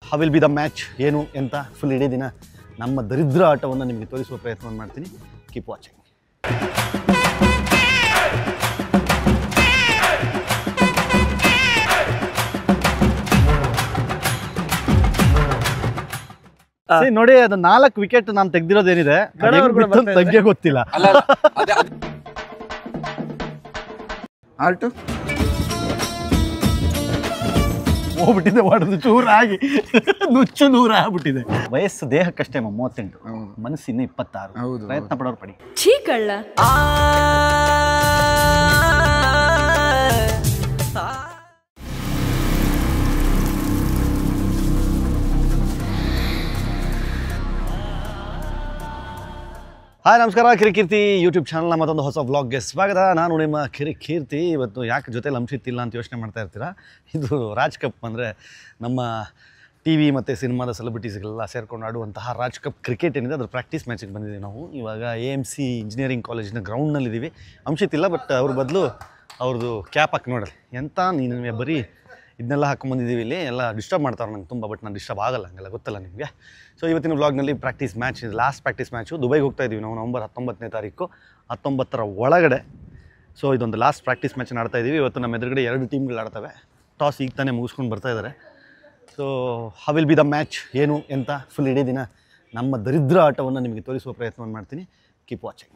How will be the match ಏನು ಎಂತ full ಇಡೀ ದಿನ ನಮ್ಮ ದರಿದ್ರ ಆಟವನ್ನು ನಿಮಗೆ ತೋರಿಸುವ ಪ್ರಯತ್ನವನ್ನು ಮಾಡ್ತೀನಿ. Keep watching. ನೋಡಿ, ಅದು 4 ವಿಕೆಟ್ ನಾನು ತೆಗ್ದಿರೋದೇನಿದೆ ತೆಗ್ದೇ ಗೊತ್ತಿಲ್ಲ. ಹೋಗ್ಬಿಟ್ಟಿದೆ, ಹೊಡೆದು ಚೂರಾಗಿ ನುಚ್ಚು ನೂರ ಆಗ್ಬಿಟ್ಟಿದೆ. ವಯಸ್ಸು ದೇಹಕ್ಕಷ್ಟೇ 38, ಮನಸ್ಸು ಇನ್ನೂ 26. ಪ್ರಯತ್ನ ಪಡೋರು ಪಡಿ. ಹಾಯ್, ನಮಸ್ಕಾರ. ಕಿರಿಕೀರ್ತಿ ಯೂಟ್ಯೂಬ್ ಚಾನಲ್ನ ಮತ್ತೊಂದು ಹೊಸ ವ್ಲಾಗ್ಗೆ ಸ್ವಾಗತ. ನಾನು ನಿಮ್ಮ ಕಿರಿಕೀರ್ತಿ. ಇವತ್ತು ಯಾಕೆ ಜೊತೆಲಿ ಅಂಶಿತ್ತಿಲ್ಲ ಅಂತ ಯೋಚನೆ ಮಾಡ್ತಾ ಇರ್ತೀರಾ. ಇದು ರಾಜ್ ಕಪ್ ಅಂದರೆ ನಮ್ಮ ಟಿ ವಿ ಮತ್ತು ಸಿನಿಮಾದ ಸೆಲೆಬ್ರಿಟೀಸ್ಗೆಲ್ಲ ಸೇರ್ಕೊಂಡು ಆಡುವಂತಹ ರಾಜ್ ಕಪ್ ಕ್ರಿಕೆಟ್ ಏನಿದೆ ಅದ್ರ ಪ್ರಾಕ್ಟೀಸ್ ಮ್ಯಾಚಿಗೆ ಬಂದಿದ್ದೀವಿ ನಾವು. ಇವಾಗ AMC ಇಂಜಿನಿಯರಿಂಗ್ ಕಾಲೇಜಿನ ಗ್ರೌಂಡ್ನಲ್ಲಿದ್ದೀವಿ. ಅಂಶಿತ್ತಿಲ್ಲ, ಬಟ್ ಅವ್ರ ಬದಲು ಅವ್ರದ್ದು ಕ್ಯಾಪ್ ಹಾಕಿ ನೋಡ್ರಿ. ಎಂತ ನೀನು ಬರೀ ಇದನ್ನೆಲ್ಲ ಹಾಕೊಂಡ್ಬಂದಿದ್ದೀವಿ. ಇಲ್ಲಿ ಎಲ್ಲ ಡಿಸ್ಟರ್ಬ್ ಮಾಡ್ತಾರೆ ನಂಗೆ ತುಂಬ, ಬಟ್ ನಾನು ಡಿಸ್ಟರ್ಬ್ ಆಗಲ್ಲ, ಹಂಗೆಲ್ಲ ಗೊತ್ತಲ್ಲ ನಿಮಗೆ. ಸೊ ಇವತ್ತಿನ ವ್ಲಾಗ್ನಲ್ಲಿ practice match, last practice match. ದುಬೈಗೆ ಹೋಗ್ತಾ ಇದ್ದೀವಿ ನಾವು ನವಂಬರ್ 19ನೇ ತಾರೀಕು, 19ರ ಒಳಗಡೆ. ಸೊ ಇದೊಂದು ಲಾಸ್ಟ್ ಪ್ರಾಕ್ಟೀಸ್ ಮ್ಯಾಚನ್ನು ಆಡ್ತಾ ಇದ್ದೀವಿ. ಇವತ್ತು ನಮ್ಮ ಎದುರುಗಡೆ 2 ಟೀಮ್ಗಳು ಆಡ್ತವೆ. ಟಾಸ್ ಈಗ ತಾನೇ ಮುಗಿಸ್ಕೊಂಡು ಬರ್ತಾ ಇದ್ದಾರೆ. So how will be the match ಏನು ಎಂತ ಫುಲ್ ಇಡೀ ದಿನ ನಮ್ಮ ದರಿದ್ರ ಆಟವನ್ನು ನಿಮಗೆ ತೋರಿಸುವ ಪ್ರಯತ್ನವನ್ನು ಮಾಡ್ತೀನಿ. Keep watching.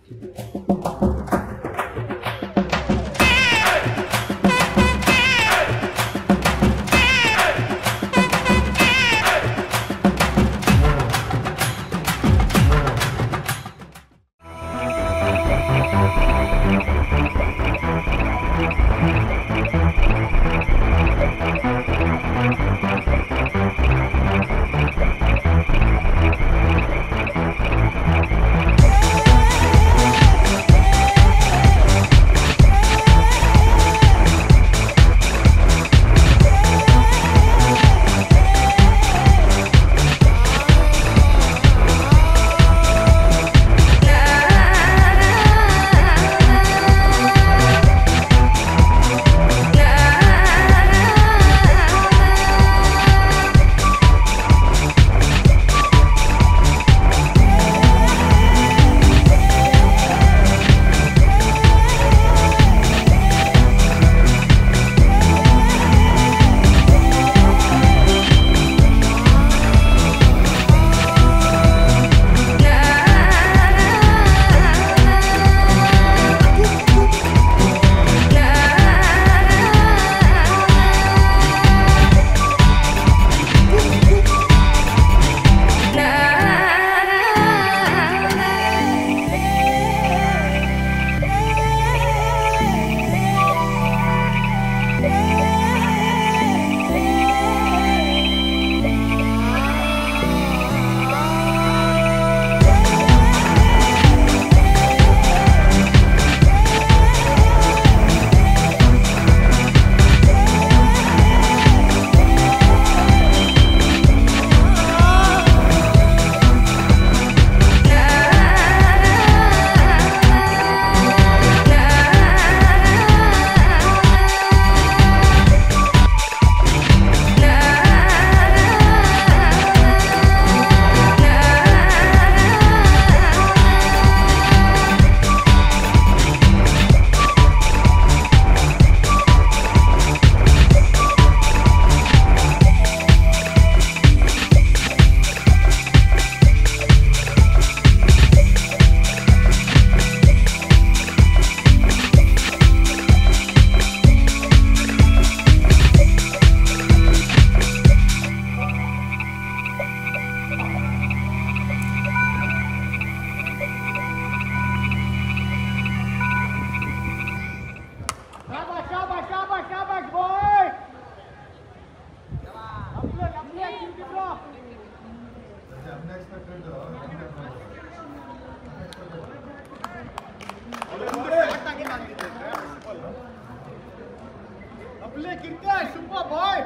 Super boy!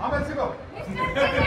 Ahmet Sigo.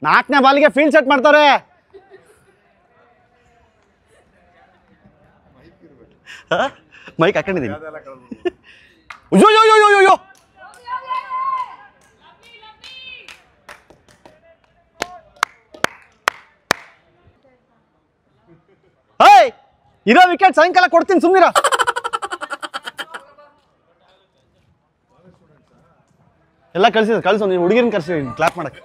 4ನೇ ಬಾಲಿಗೆ ಫೀಲ್ಡ್ ಸೆಟ್ ಮಾಡ್ತಾರೆ. ಮೈಕ್ ಹಾಕೊಂಡಿದ್ದೀನಿ. ಅಯ್ಯೋ ಯೋ ಯೋ ಯೋ ಯೋ ಹೇಯ್, ಇರೋ ವಿಕೆಟ್ ಸಾಯಂಕಾಲ ಕೊಡ್ತೀನಿ, ಸುಮ್ಮನಿರ. ಎಲ್ಲ ಕಳ್ಸು, ನೀವು ಹುಡುಗಿನ ಕರ್ಸಿ ಕ್ಲಾಪ್ ಮಾಡಕ್ಕೆ.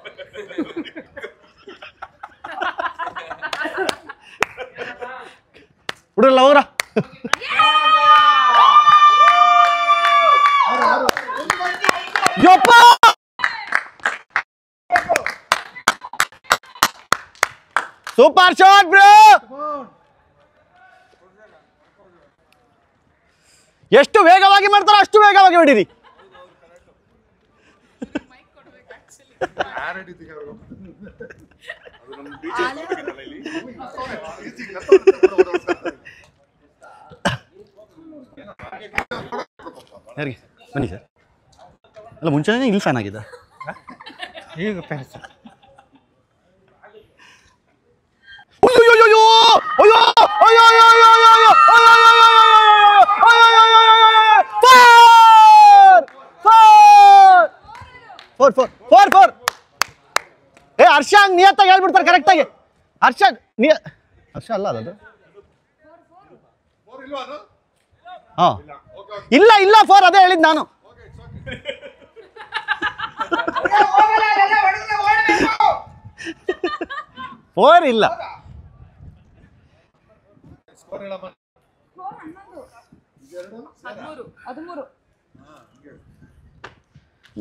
ಹುಡುಗಲ್ಲ ಹೋಗ್ರ. ಯಪ್ಪ ಸೂಪರ್ ಶಾಟ್ ಬ್ರೋ. ಎಷ್ಟು ವೇಗವಾಗಿ ಮಾಡ್ತಾರೋ ಅಷ್ಟು ವೇಗವಾಗಿ ಹೊಡೀರಿ. ಯಾರಿಗೆ ಬನ್ನಿ ಸರ್. ಅಲ್ಲ ಮುಂಚೆನೇ ಇಲ್ಲಿ ಫ್ಯಾನ್ ಆಗಿದೆ, ಈಗ ಫ್ಯಾನ್ ಸರ್. ಏ ಹರ್ಷ ಹಂಗೆ ನಿಯತ್ತಾಗಿ ಹೇಳ್ಬಿಡ್ತಾರೆ ಕರೆಕ್ಟಾಗಿ. ಹರ್ಷ ಅಲ್ಲ ಅದು. ಹಾಂ ಇಲ್ಲ 4 ಅದೇ ಹೇಳಿದ್ ನಾನು. ಫೋರ್ ಇಲ್ಲ.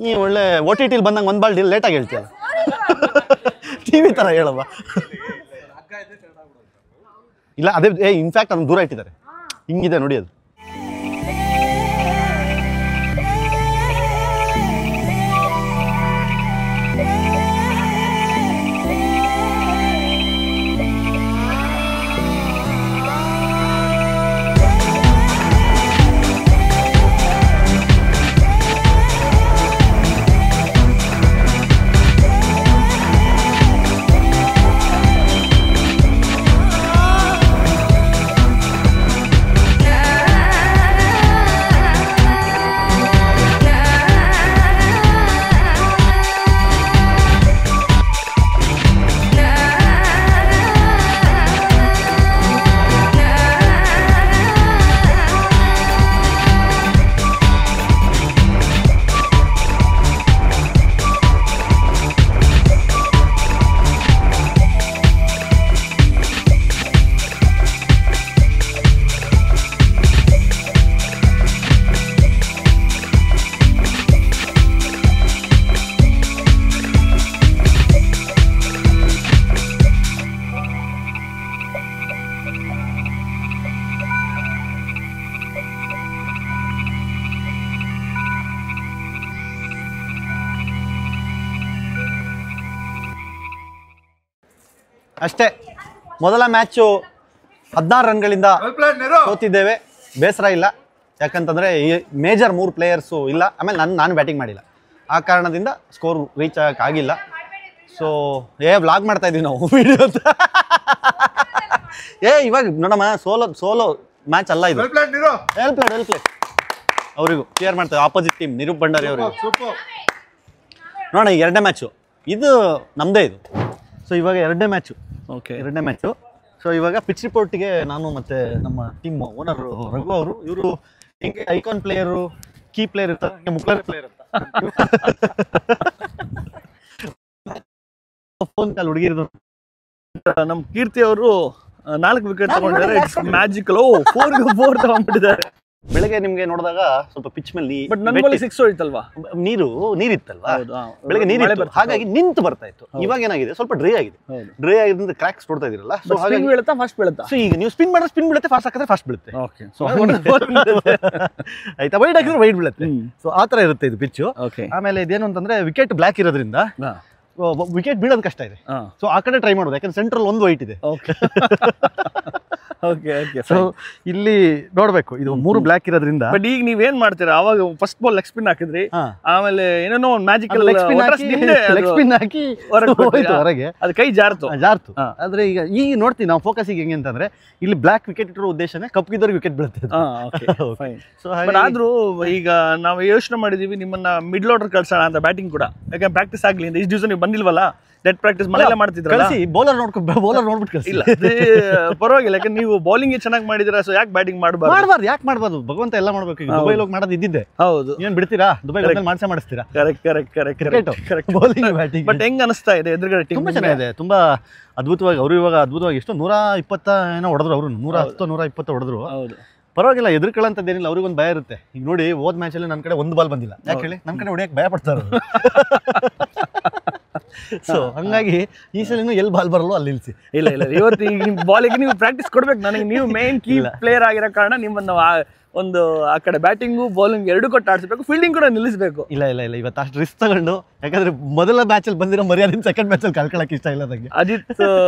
ನೀ ಒಳ್ಳೆ OTT ಬಂದಂಗೆ ಒಂದು ಬಾಲ್ ಲೇಟಾಗಿ ಹೇಳ್ತೀಯಲ್ಲ, ಟಿವಿ ಥರ ಹೇಳಮ್ಮ. ಇಲ್ಲ ಅದೇ ಇನ್ಫ್ಯಾಕ್ಟ್ ಅದನ್ನು ದೂರ ಇಟ್ಟಿದ್ದಾರೆ, ಹಿಂಗಿದೆ ನೋಡಿ ಅದು. ಅಷ್ಟೇ. ಮೊದಲ ಮ್ಯಾಚು 16 ರನ್ಗಳಿಂದ ಸೋತಿದ್ದೇವೆ. ಬೇಸರ ಇಲ್ಲ, ಯಾಕಂತಂದರೆ ಈ ಮೇಜರ್ 3 ಪ್ಲೇಯರ್ಸು ಇಲ್ಲ. ಆಮೇಲೆ ನಾನು ಬ್ಯಾಟಿಂಗ್ ಮಾಡಿಲ್ಲ, ಆ ಕಾರಣದಿಂದ ಸ್ಕೋರ್ ರೀಚ್ ಆಗೋಕ್ಕಾಗಿಲ್ಲ. ಸೊ ವ್ಲಾಗ್ ಮಾಡ್ತಾ ಇದ್ದೀವಿ ನಾವು ವಿಡಿಯೋ ಅಂತ. ಇವಾಗ ನೋಡಮ್ಮ, ಸೋಲೋ ಮ್ಯಾಚ್ ಅಲ್ಲ ಇದು. ಹೆಲ್ಪ್ ಅವರಿಗೂ ಕ್ಲಿಯರ್ ಮಾಡ್ತಾರೆ, ಆಪೋಸಿಟ್ ಟೀಮ್ ನಿರೂಪ್ ಭಂಡಾರಿ ಅವರಿಗೂ. ನೋಡೋಣ, ಈಗ 2ನೇ ಮ್ಯಾಚು, ಇದು ನಮ್ಮದೇ ಇದು. ಸೊ ಇವಾಗ 2ನೇ ಮ್ಯಾಚು. ಓಕೆ, 2ನೇ ಮ್ಯಾಚು. ಸೊ ಇವಾಗ ಪಿಚ್ ರಿಪೋರ್ಟಿಗೆ ನಾನು ಮತ್ತು ನಮ್ಮ ಟೀಮ್ ಓನರ್ ರಘು ಅವರು, ಇವರು ಹೆಂಗೆ ಐಕಾನ್ ಪ್ಲೇಯರು, ಕೀ ಪ್ಲೇಯರ್ ಇರ್ತಾರೆ, ಹಂಗೆ ಮುಕ್ಲರ್ ಪ್ಲೇಯರ್ ಅಂತ ಫೋನ್ ಕಾಲ್ ಹುಡುಗಿರ್ದು. ನಮ್ಮ ಕೀರ್ತಿ ಅವರು 4 ವಿಕೆಟ್ ತಗೊಂಡಿದ್ದಾರೆ. It's magical. 4 ತಗೊಂಡ್ಬಿಟ್ಟಿದ್ದಾರೆ. ಬೆಳಗ್ಗೆ ನಿಮ್ಗೆ ನೋಡಿದಾಗ ಸ್ವಲ್ಪ ಪಿಚ್ ಮೇಲೆ ಬಟ್ ನನ್ನ ಬಾಲ್ 6 ಹೋಯ್ತಲ್ವಾ, ನೀರಿತ್ತಲ್ವಾ, ಬೆಳಗ್ಗೆ ನೀರಿತ್ತು, ಹಾಗಾಗಿ ನಿಂತು ಬರ್ತಾ ಇತ್ತು. ಇವಾಗ ಏನಾಗಿದೆ, ಸ್ವಲ್ಪ ಡ್ರೈ ಆಗಿದೆ. ಡ್ರೈ ಆಗಿದ್ದರಿಂದ ಕ್ರ್ಯಾಕ್ಸ್ ಕೊಡ್ತಾ ಇದೀರಲ್ಲ, ಸೊ ಹಾಗಾಗಿ ಬೀಳುತ್ತಾ ಫಾಸ್ಟ್ ಬೀಳುತ್ತಾ. ಸೊ ಈಗ ನೀವು ಸ್ಪಿನ್ ಮಾಡಿದ್ರೆ ಸ್ಪಿನ್ ಬೀಳುತ್ತೆ, ಫಾಸ್ಟ್ ಹಾಕಿದ್ರೆ ಫಾಸ್ಟ್ ಬೀಳುತ್ತೆ. ಓಕೆ, ಸೊ ಆಯ್ತಾ, ವೈಡ್ ಹಾಕಿದ್ರೆ ವೈಡ್ ಬೀಳುತ್ತೆ. ಸೊ ಆ ಥರ ಇರುತ್ತೆ ಇದು ಪಿಚ್ಚು. ಆಮೇಲೆ ಇದೇನು ಅಂತಂದ್ರೆ ವಿಕೆಟ್ ಬ್ಲ್ಯಾಕ್ ಇರೋದ್ರಿಂದ ವಿಕೆಟ್ ಬೀಳೋದು ಕಷ್ಟ ಇದೆ. ಸೊ ಆ ಕಡೆ ಟ್ರೈ ಮಾಡೋದು, ಯಾಕಂದ್ರೆ ಸೆಂಟ್ರಲ್ ಒಂದು ವೈಟ್ ಇದೆ. ಸೊ ಇಲ್ಲಿ ನೋಡ್ಬೇಕು, ಇದು 3 ಬ್ಲ್ಯಾಕ್ ಇರೋದ್ರಿಂದ. ಬಟ್ ಈಗ ನೀವೇನ್ ಮಾಡ್ತೀರಾ, ಅವಾಗ ಫಸ್ಟ್ ಬಾಲ್ ಲೆಗ್ ಸ್ಪಿನ್ ಹಾಕಿದ್ರಿ, ಆಮೇಲೆ ಏನೇನೋ ಒಂದು ಮ್ಯಾಜಿಕಲ್ ಲೆಗ್ ಸ್ಪಿನ್ ಹಾಕಿ ಹೊರಗೆ ಅದು ಕೈ ಜಾರ್ತು. ಆದ್ರೆ ಈಗ ನೋಡ್ತೀವಿ ನಾವು ಫೋಕಸ್ ಈಗ ಹೆಂಗೆ ಅಂತಂದ್ರೆ, ಇಲ್ಲಿ ಬ್ಲ್ಯಾಕ್ ವಿಕೆಟ್ ಇರೋ ಉದ್ದೇಶನೇ ಕಪ್ಪಿದ್ದವ್ರಿಗೆ ವಿಕೆಟ್ ಬೀಳುತ್ತೆ. ಆದ್ರೂ ಈಗ ನಾವು ಯೋಚನೆ ಮಾಡಿದೀವಿ ನಿಮ್ಮನ್ನ ಮಿಡ್ಲ್ ಆರ್ಡರ್ ಕಳ್ಸೋಣ ಅಂತ, ಬ್ಯಾಟಿಂಗ್ ಕೂಡ, ಯಾಕಂದ್ರೆ ಪ್ರಾಕ್ಟೀಸ್ ಆಗ್ಲಿ ಅಂತ. ಇಷ್ಟು ದಿವಸ ನೀವು ಬಂದಿಲ್ವಲ್ಲ, ಡೆಟ್ ಪ್ರಾಕ್ಟೀಸ್ ಮನೆಯಲ್ಲ ಮಾಡ್ತಿದ್ರಲ್ಲ. ಬೌಲರ್ ನೋಡ್ಬಿಟ್ಟು ಕಳಿಸಿ. ಇಲ್ಲ ಪರವಾಗಿಲ್ಲ, ಯಾಕಂದ್ರೆ ನೀವು ಬೌಲಿಂಗ್ ಚೆನ್ನಾಗಿ ಮಾಡಿದಿರಾ, ಸೊ ಯಾಕೆ ಬ್ಯಾಟಿಂಗ್ ಮಾಡಬಾರ್ದು? ಯಾಕೆ ಮಾಡಬಾರ್ದು? ಭಗವಂತ ಎಲ್ಲ ಮಾಡ್ಬೇಕು. ಈಗ ದುಬೈಲಿ ಹೋಗಿ ಮಾಡೋದು ಇದ್ದಿದ್ದೆ. ಹೌದು, ಏನ್ ಬಿಡ್ತೀರಾ? ದುಬೈಲಿ ಮಾಡಿಸ್ತೀರಾ? ಕರೆಕ್ಟ್. Bowling batting. ಬಟ್ ಹೆಂಗ್ ಅನಿಸ್ತಾ ಇದೆ ಎದುರುಗಡೆ ಟೀಮ್? ತುಂಬಾ ಚೆನ್ನಾಗಿದೆ, ತುಂಬಾ ಅದ್ಭುತವಾಗಿ. ಅವರು ಇವಾಗ ಅದ್ಭುತವಾಗಿ ಎಷ್ಟು 120 ಏನೋ ಹೊಡೆದ್ರು, ಅವರು 110 120 ಹೊಡೆದ್ರು. ಪರವಾಗಿಲ್ಲ, ಎದುರ್ಕೊಳ್ಳೋಂಥದ್ದೇನಿಲ್ಲ. ಅವ್ರಿಗೊಂದು ಭಯ ಇರುತ್ತೆ. ಈಗ ನೋಡಿ, ಹೋದ್ ಮ್ಯಾಚಲ್ಲಿ ನನ್ನ ಕಡೆ ಒಂದು ಬಾಲ್ ಬಂದಿಲ್ಲ. ಯಾಕೆ ಹೇಳಿ? ನನ್ನ ಕಡೆ ಹೊಡೆಯಕ್ಕೆ ಭಯ ಪಡ್ತಾರೆ. ಸೊ ಹಂಗಾಗಿ ಈ ಸಲ ಎಲ್ಲಿ ಬಾಲ್ ಬರಲ್ಲ ಅಲ್ಲಿ ನಿಲ್ಸಿ. ಇಲ್ಲ ಇವತ್ತು ಈ ಬಾಲಿಗೆ ನೀವು ಪ್ರಾಕ್ಟೀಸ್ ಕೊಡ್ಬೇಕು. ನನಗೆ ನೀವು ಮೇನ್ ಕೀ ಪ್ಲೇಯರ್ ಆಗಿರೋ ಕಾರಣ ನಿಮ್ಮನ್ನು ಒಂದು ಆ ಕಡೆ ಬ್ಯಾಟಿಂಗು ಬೌಲಿಂಗ್ ಎರಡು ಕೊಟ್ಟು ಆಡಿಸ್ಬೇಕು, ಫೀಲ್ಡಿಂಗ್ ಕೂಡ ನಿಲ್ಲಿಸಬೇಕು. ಇಲ್ಲ ಇವತ್ತು ಅಷ್ಟು ರಿಸ್ಕ್ ತಗೊಂಡು, ಯಾಕಂದ್ರೆ ಮೊದಲ ಮ್ಯಾಚಲ್ಲಿ ಬಂದಿರೋ ಮರ್ಯಾದೆ ಸೆಕೆಂಡ್ ಮ್ಯಾಚಲ್ಲಿ ಕಳ್ಕೊಳಕ್ಕೆ ಇಷ್ಟ ಇಲ್ಲ ನಂಗೆ. ಅಜಿತ್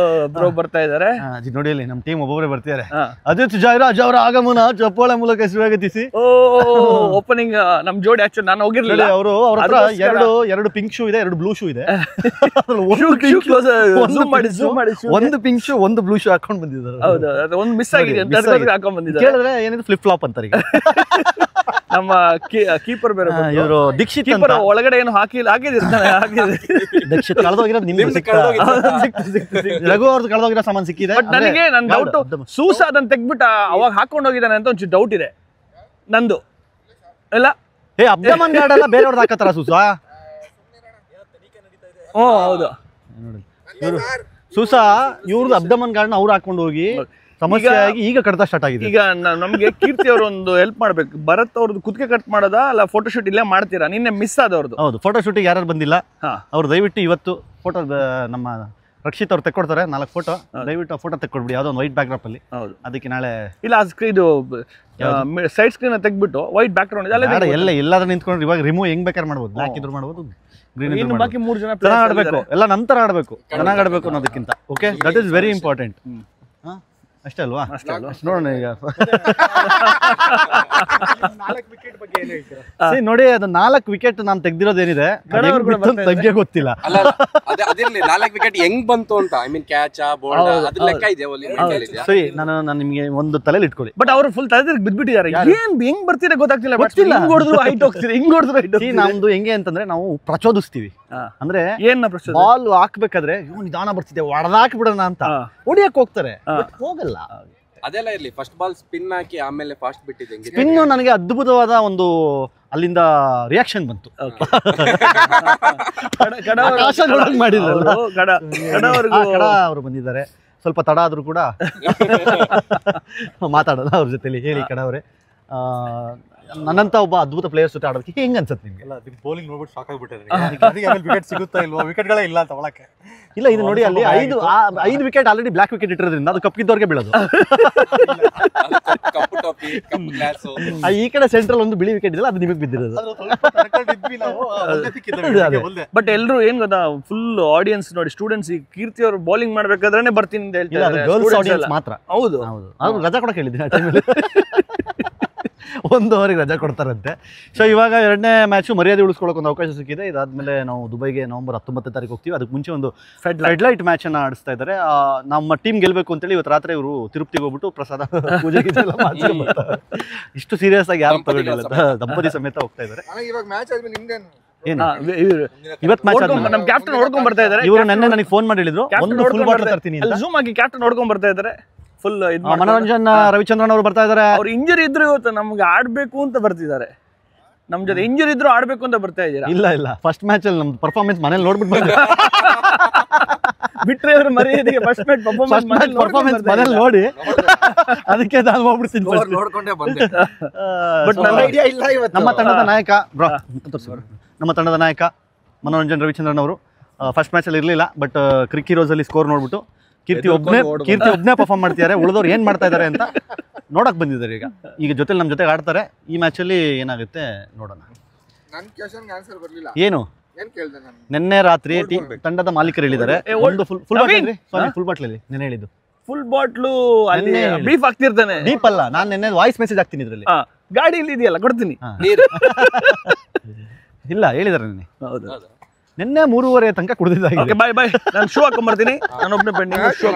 ಬ್ರೋ ಬರ್ತಾ ಇದ್ದಾರೆ. ಅಜಿತ್ ನೋಡಿ, ಅಲ್ಲಿ ನಮ್ಮ ಟೀಮ್ ಒಬ್ಬೊಬ್ಬರೇ ಬರ್ತಿದ್ದಾರೆ. ಅಜಿತ್ ಜಯರಾಜ್ ಅವರ ಆಗಮನ ಚಪ್ಪಾಳೆ ಮೂಲಕ ಸ್ವಾಗತಿಸಿ. ಓಪನಿಂಗ್ ನಮ್ ಜೋಡಿ ಆಕ್ಚುಲಿ ನಾನು ಹೋಗಿರ್ಲಿಲ್ಲ. ಅವರು ಅವ್ರ ಹತ್ರ ಎರಡು ಪಿಂಕ್ ಶೂ ಇದೆ, 2 ಬ್ಲೂ ಶೂ ಇದೆ. ಒಂದು ಪಿಂಕ್ ಶೂ, ಒಂದು ಬ್ಲೂ ಶೂ ಹಾಕೊಂಡ್ ಬಂದಿದ್ದಾರೆ. ಹೌದು, ಒಂದು ಮಿಸ್ ಆಗಿದೆ ಅಂತ ಹಾಕೊಂಡ್ ಬಂದಿದ್ದಾರೆ. ಕೇಳಿದ್ರೆ ಏನಿದೆ ಫ್ಲಿಪ್ ಫ್ಲಾಪ್ ಅಂತಾರೆ. ನಮ್ಮ ಕೀಪರ್ ಬೇರೆ ಇವರು ದೀಕ್ಷಿತ್ ಒಳಗಡೆ ಏನು ಹಾಕಿದಿರ್ತಾನೆ. ದೀಕ್ಷಿತ್ ಕಳೆದೋಗಿರೋದು ನಿಮ್ಗೆ ರಘು ಅವ್ರದ್ದು ಕಳೆದೋಗಿರೋ ಸಾಮಾನು ಸಿಕ್ಕಿದೆ. ನನಗೆ ನನ್ನ ಡೌಟ್, ಸೂಸ ಅದನ್ನ ತೆಗ್ಬಿಟ್ಟು ಅವಾಗ ಹಾಕೊಂಡು ಹೋಗಿದ್ದಾನೆ ಅಂತ ಒಂಚೂರು ಡೌಟ್ ಇದೆ ನಂದು. ಇಲ್ಲ ಅಬ್ದಮನ್ ಗಾರ್ಡ್ ಎಲ್ಲ ಬೇರೆಯವ್ರದ್ದು ಹಾಕತ್ತಾರ ಸೂಸಾ? ಹೌದು, ಸೂಸಾ ಇವ್ರದ್ದು ಅಬ್ದಮನ್ ಗಾರ್ಡ್ನ ಅವ್ರು ಹಾಕೊಂಡು ಹೋಗಿ ಸಮಸ್ಯೆ ಆಗಿ ಈಗ ಕಟ್ತಾ ಸ್ಟಾರ್ಟ್ ಆಗಿದೆ. ಈಗ ನಮ್ಗೆ ಕೀರ್ತಿ ಅವರು ಒಂದು ಹೆಲ್ಪ್ ಮಾಡ್ಬೇಕು. ಭರತ್ ಅವ್ರದ್ದು ಕುತ್ತಿಗೆ ಕಟ್ ಮಾಡೋದಾ ಅಲ್ಲ ಫೋಟೋಶೂಟ್ ಇಲ್ಲೇ ಮಾಡ್ತೀರಾ? ನಿನ್ನೆ ಮಿಸ್ ಆದವ್ರದ್ದು. ಹೌದು, ಫೋಟೋಶೂಟಿಗೆ ಯಾರು ಬಂದಿಲ್ಲ, ಅವ್ರು ದಯವಿಟ್ಟು ಇವತ್ತು ಫೋಟೋ ನಮ್ಮ ರಕ್ಷಿತ್ ಅವ್ರು ತೆಕ್ಕೊಡ್ತಾರೆ 4 ಫೋಟೋ. ದಯವಿಟ್ಟು ಫೋಟೋ ತೆಕ್ಕೊಡ್ಬಿಡಿ, ಯಾವುದೋ ಒಂದು ವೈಟ್ ಬ್ಯಾಕ್ ಡ್ರಾಪ್ ಅಲ್ಲಿ. ಹೌದು, ಅದಕ್ಕೆ ನಾಳೆ ಇಲ್ಲ ಇದು ಸೈಡ್ ಸ್ಕ್ರೀನ್ ತೆಗ್ಬಿಟ್ಟು ವೈಟ್ ಬ್ಯಾಕ್ ಗ್ರೌಂಡ್ ಎಲ್ಲಾದ್ರೂ ನಿಂತ್ಕೊಂಡ್ರೆ ಇವಾಗ ರಿಮೂವ್ ಹೆಂಗ್ ಬೇಕಾದ್ರೆ ಮಾಡ್ಬೋದು, ಬ್ಲಾಕ್ ಇದ್ರು ಮಾಡ್ಬೋದು, ಗ್ರೀನ್ ಬಾಕಿ 3 ಜನ ಚೆನ್ನಾಗಿ ಆಡಬೇಕು. ಎಲ್ಲ ನಂತರ ಆಡಬೇಕು, ಚೆನ್ನಾಗಿ ಆಡಬೇಕು ಅನ್ನೋದಕ್ಕಿಂತ. Okay, that is very important. ಅಷ್ಟೇ ಅಲ್ವಾ? ನೋಡೋಣ ಈಗ ನೋಡಿ, ಅದು 4 ವಿಕೆಟ್ ನಾನು ತೆಗ್ದಿರೋದೇನಿದೆ ತೆಗ್ಯ ಗೊತ್ತಿಲ್ಲ. ಅದಿರ್ಲಿ, 4 ವಿಕೆಟ್ ಹೆಂಗ್ ಬಂತು ಅಂತ, ಐ ಮೀನ್ ಕ್ಯಾಚ್ ಅದ್ರ ಲೆಕ್ಕ ಇದೆ. ಸರಿ, ನಾನು ನಿಮ್ಗೆ ಒಂದು ತಲೆಯಲ್ಲಿ ಇಟ್ಕೊಳ್ಳಿ. ಬಟ್ ಅವರು ಫುಲ್ ತಲೆ ಬಿದ್ಬಿಟ್ಟಿದ್ದಾರೆ. ಏನ್ ಹೆಂಗ್ ಬರ್ತೀರಾ ಗೊತ್ತಾಗ್ತಿಲ್ಲ. ಹಿಂಗ್ ಹೊಡೆದ್ರು ಹೈಟ್ ಹೋಗ್ತೀರಿ, ಹಿಂಗ್ ಹೊಡೆದ್ರು ಹೈಟ್. ನಮ್ದು ಹೆಂಗೆ ಅಂತಂದ್ರೆ, ನಾವು ಪ್ರಚೋದಿಸ್ತೀವಿ. ಅಂದ್ರೆ ಬಾಲ್ ಹಾಕ್ಬೇಕಾದ್ರೆ ನಿಧಾನ ಬರ್ತಿದೆ, ಹೊಡೆದಾಕಿ ಬಿಡೋಣ ಅಂತ ಹೊಡಿಯಕ್ ಹೋಗ್ತಾರೆ, ಹೋಗಲ್ಲ. ಅದೆಲ್ಲ ಇರ್ಲಿ, ಫಸ್ಟ್ ಬಾಲ್ ಸ್ಪಿನ್ ಹಾಕಿ ಆಮೇಲೆ ಫಾಸ್ಟ್ ಬಿಟ್ಟಿದೆ. ಸ್ಪಿನ್ ನನಗೆ ಅದ್ಭುತವಾದ ಒಂದು ಅಲ್ಲಿಂದ ರಿಯಾಕ್ಷನ್ ಬಂತು. ಅವರು ಬಂದಿದ್ದಾರೆ, ಸ್ವಲ್ಪ ತಡ ಆದ್ರೂ ಕೂಡ ಮಾತಾಡೋಣ ಅವ್ರ ಜೊತೆಲಿ. ಹೇಳಿ ಕಡ ಅವರೇ, ನನ್ನಂತ ಒಬ್ಬ ಅದ್ಭುತ ಪ್ಲೇಯರ್ಸ್ ಜೊತೆ ಆಡೋದಕ್ಕೆ ಹೆಂಗ್ ಅನ್ಸುತ್ತೆ ನಿಮ್ಗೆ? ಎಲ್ಲ ನಿಮ್ಮ ಬೌಲಿಂಗ್ ನೋಡ್ಬಿಟ್ಟು ಶಾಕ್ ಆಗ್ಬಿಟ್ಟಿದೆ. ವಿಕೆಟ್ ಸಿಗುತ್ತಾ ಇಲ್ವಾ, ವಿಕೆಟ್ಗಳೇ ಇಲ್ಲ ತಗೊಳಕ್ಕೆ. ಇಲ್ಲ ಇದು ನೋಡಿ ಅಲ್ಲಿ 5 ವಿಕೆಟ್ ಆಲ್ರೆಡಿ ಬ್ಲಾಕ್ ವಿಕೆಟ್ ಇಟ್ಟಿರೋದ್ರಿಂದ ಅದು ಕಪ್ಪಿದ್ದವ್ರಿಗೆ ಬೀಳೋದು. ಕಪ್ಪು ಟೋಪಿ, ಕಪ್ಪು ಗ್ಲಾಸು. ಈ ಕಡೆ ಸೆಂಟ್ರಲ್ ಒಂದು ಬಿಳಿ ವಿಕೆಟ್ ಇದೆಯಲ್ಲ ಅದು ನಿಮಗೆ ಬಿದ್ದಿರೋದು. ಬಟ್ ಎಲ್ರು ಏನ್ ಗೊತ್ತಾ, ಫುಲ್ ಆಡಿಯನ್ಸ್ ನೋಡಿ, ಸ್ಟೂಡೆಂಟ್ಸ್ ಈ ಕೀರ್ತಿ ಅವರು ಬೌಲಿಂಗ್ ಮಾಡ್ಬೇಕಾದ್ರೆ ಬರ್ತೀನಿ ಅಂತ ಇಲ್ಲ, ಅದು ಗರ್ಲ್ಸ್ ಆಡಿಯನ್ಸ್ ಮಾತ್ರ. ಹೌದು ಹೌದು, ಅವ್ರು ರಜಾ ಕೊಡಕ್ಕೆ ಹೇಳಿದ್ದೀನಿ ಆ ಟೈಮಲ್ಲಿ. 1 ಅವರಿಗೆ ರಜಾ ಕೊಡ್ತಾರಂತೆ. ಸೊ ಇವಾಗ 2ನೇ ಮ್ಯಾಚು ಮರ್ಯಾದೆ ಉಳಿಸ್ಕೊಳ್ಳೋಕೆ ಒಂದು ಅವಕಾಶ ಸಿಕ್ಕಿದೆ. ಇದಾದ್ಮೇಲೆ ನಾವು ದುಬೈಗೆ ನವೆಂಬರ್ 19ನೇ ತಾರೀಕು ಹೋಗ್ತೀವಿ. ಅದಕ್ಕೆ ಮುಂಚೆ ಒಂದು ಫೆಡ್ಲೈಟ್ ಮ್ಯಾಚ್ ಅನ್ನ ಆಡಿಸ್ತಾ ಇದ್ದಾರೆ. ನಮ್ಮ ಟೀಮ್ ಗೆಲ್ಬೇಕು ಅಂತೇಳಿ ಇವತ್ತು ರಾತ್ರಿ ಇವರು ತಿರುಪತಿಗೆ ಹೋಗ್ಬಿಟ್ಟು ಪ್ರಸಾದ ಪೂಜೆ ಇಷ್ಟು ಸೀರಿಯಸ್ ಆಗಿ ಯಾರು ತಗೊಂಡಿಲ್ಲ, ದಂಪತಿ ಸಮೇತ ಹೋಗ್ತಾ ಇದ್ದಾರೆ. ಇವತ್ತು ಮ್ಯಾಚ್ ನಮ್ ಕ್ಯಾಪ್ಟನ್ ನೋಡ್ಕೊಂಡ್ ಬರ್ತಾ ಇದ್ದಾರೆ. ಇವರು ನೆನ್ನೆ ನನಗೆ ಫೋನ್ ಮಾಡಿ ಹೇಳಿದ್ರು ಒಂದು ಫುಲ್ ಬಾಟಲ್ ತರ್ತೀನಿ ಅಂತ. ಝೂಮ್ ಆಗಿ ಕ್ಯಾಪ್ಟನ್ ನೋಡ್ಕೊಂಡ್ ಬರ್ತಾ ಇದ್ದಾರೆ. ಫುಲ್ ಮನೋರಂಜನ್ ರವಿಚಂದ್ರನ್ ಅವರು ಬರ್ತಾ ಇದ್ದಾರೆ. ಅವ್ರು ಇಂಜರಿ ಇದ್ರು ಇವತ್ತು ನಮ್ಗೆ ಆಡ್ಬೇಕು ಅಂತ ಬರ್ತಿದ್ದಾರೆ. ನಮ್ ಜೊತೆ ಇಂಜರಿ ಇದ್ರು ಆಡ್ಬೇಕು ಅಂತ ಬರ್ತಾ ಇದ್ದೀರಾ? ಇಲ್ಲ, ಫಸ್ಟ್ ಮ್ಯಾಚ್ ಅಲ್ಲಿ ನಮ್ದು ಪರ್ಫಾರ್ಮೆನ್ಸ್ ಮನೇಲಿ ನೋಡ್ಬಿಟ್ಟು ಬಿಟ್ರೆ ಅವ್ರ ಮರ್ಯಾದೆಗೆ ಫಸ್ಟ್ ಮ್ಯಾಚ್ ಪರ್ಫಾರ್ಮೆನ್ಸ್ ಮನೇಲಿ ನೋಡಿ ಅದಕ್ಕೆ ನಾನು ಹೋಗ್ಬಿಡ್ತೀನಿ. ನೋಡ್ಕೊಂಡೇ ಬಂದೆ. ಬಟ್ ಐಡಿಯಾ ಇಲ್ಲ ಇವತ್ತು. ನಮ್ಮ ತಂಡದ ನಾಯಕ ನಮ್ಮ ತಂಡದ ನಾಯಕ ಮನೋರಂಜನ್ ರವಿಚಂದ್ರನ್ ಅವರು ಫಸ್ಟ್ ಮ್ಯಾಚ್ ಅಲ್ಲಿ ಇರಲಿಲ್ಲ. ಬಟ್ ಕ್ರಿಕ್ ಹೀರೋಸ್ ಅಲ್ಲಿ ಸ್ಕೋರ್ ನೋಡ್ಬಿಟ್ಟು ಕೀರ್ತಿ ಒಬ್ಬನೇ ಪರ್ಫಾರ್ಮ್ ಮಾಡ್ತಿದ್ದಾರೆ. ಉಳಿದವ್ರು ಏನ್ ಮಾಡ್ತಾ ಇದ್ದಾರೆ ಅಂತ ನೋಡಕ್ ಬಂದಿದ್ದಾರೆ. ಈಗ ಜೊತೆ ನಮ್ಮ ಜೊತೆಗೆ ಆಡ್ತಾರೆ. ಈ ಮ್ಯಾಚ್ ಅಲ್ಲಿ ಏನಾಗುತ್ತೆ ನೋಡೋಣ. ಏನು ನಿನ್ನೆ ರಾತ್ರಿ ತಂಡದ ಮಾಲೀಕರು ಹೇಳಿದ್ದಾರೆ ಒಂದು ಫುಲ್ ಬಾಟ್ಲ್ ಅಲ್ಲಿ ನೆನೆ ಹೇಳಿದ್ದು ಫುಲ್ ಬಾಟ್ಲು ಅಲ್ಲಿ ಬೀಫ್ ಆಗ್ತಿರ್ತಾನೆ. ಡೀಪ್ ಅಲ್ಲ, ನಾನು ನಿನ್ನೆ ವಾಯ್ಸ್ ಮೆಸೇಜ್ ಹಾಕ್ತೀನಿ ಇದ್ರಲ್ಲಿ. ಗಾಡಿಯಲ್ಲಿ ಇದೆಯಲ್ಲ, ಕೊಡ್ತೀನಿ. ಇಲ್ಲ ಹೇಳಿದಾರೆ ನೆನ್ನೆ. ನಿನ್ನೆ 3:30 ತನಕ ಕುಡಿದಿದ್ದಾಗಿದೆ. ಬಾಯ್ ನಾನು ಶೂ ಹಾಕೊಂಡ್ಬರ್ತೀನಿ. ನಾನು ಒಬ್ಬನೇ ಪೆಂಡಿಂಗ್ ಶೂ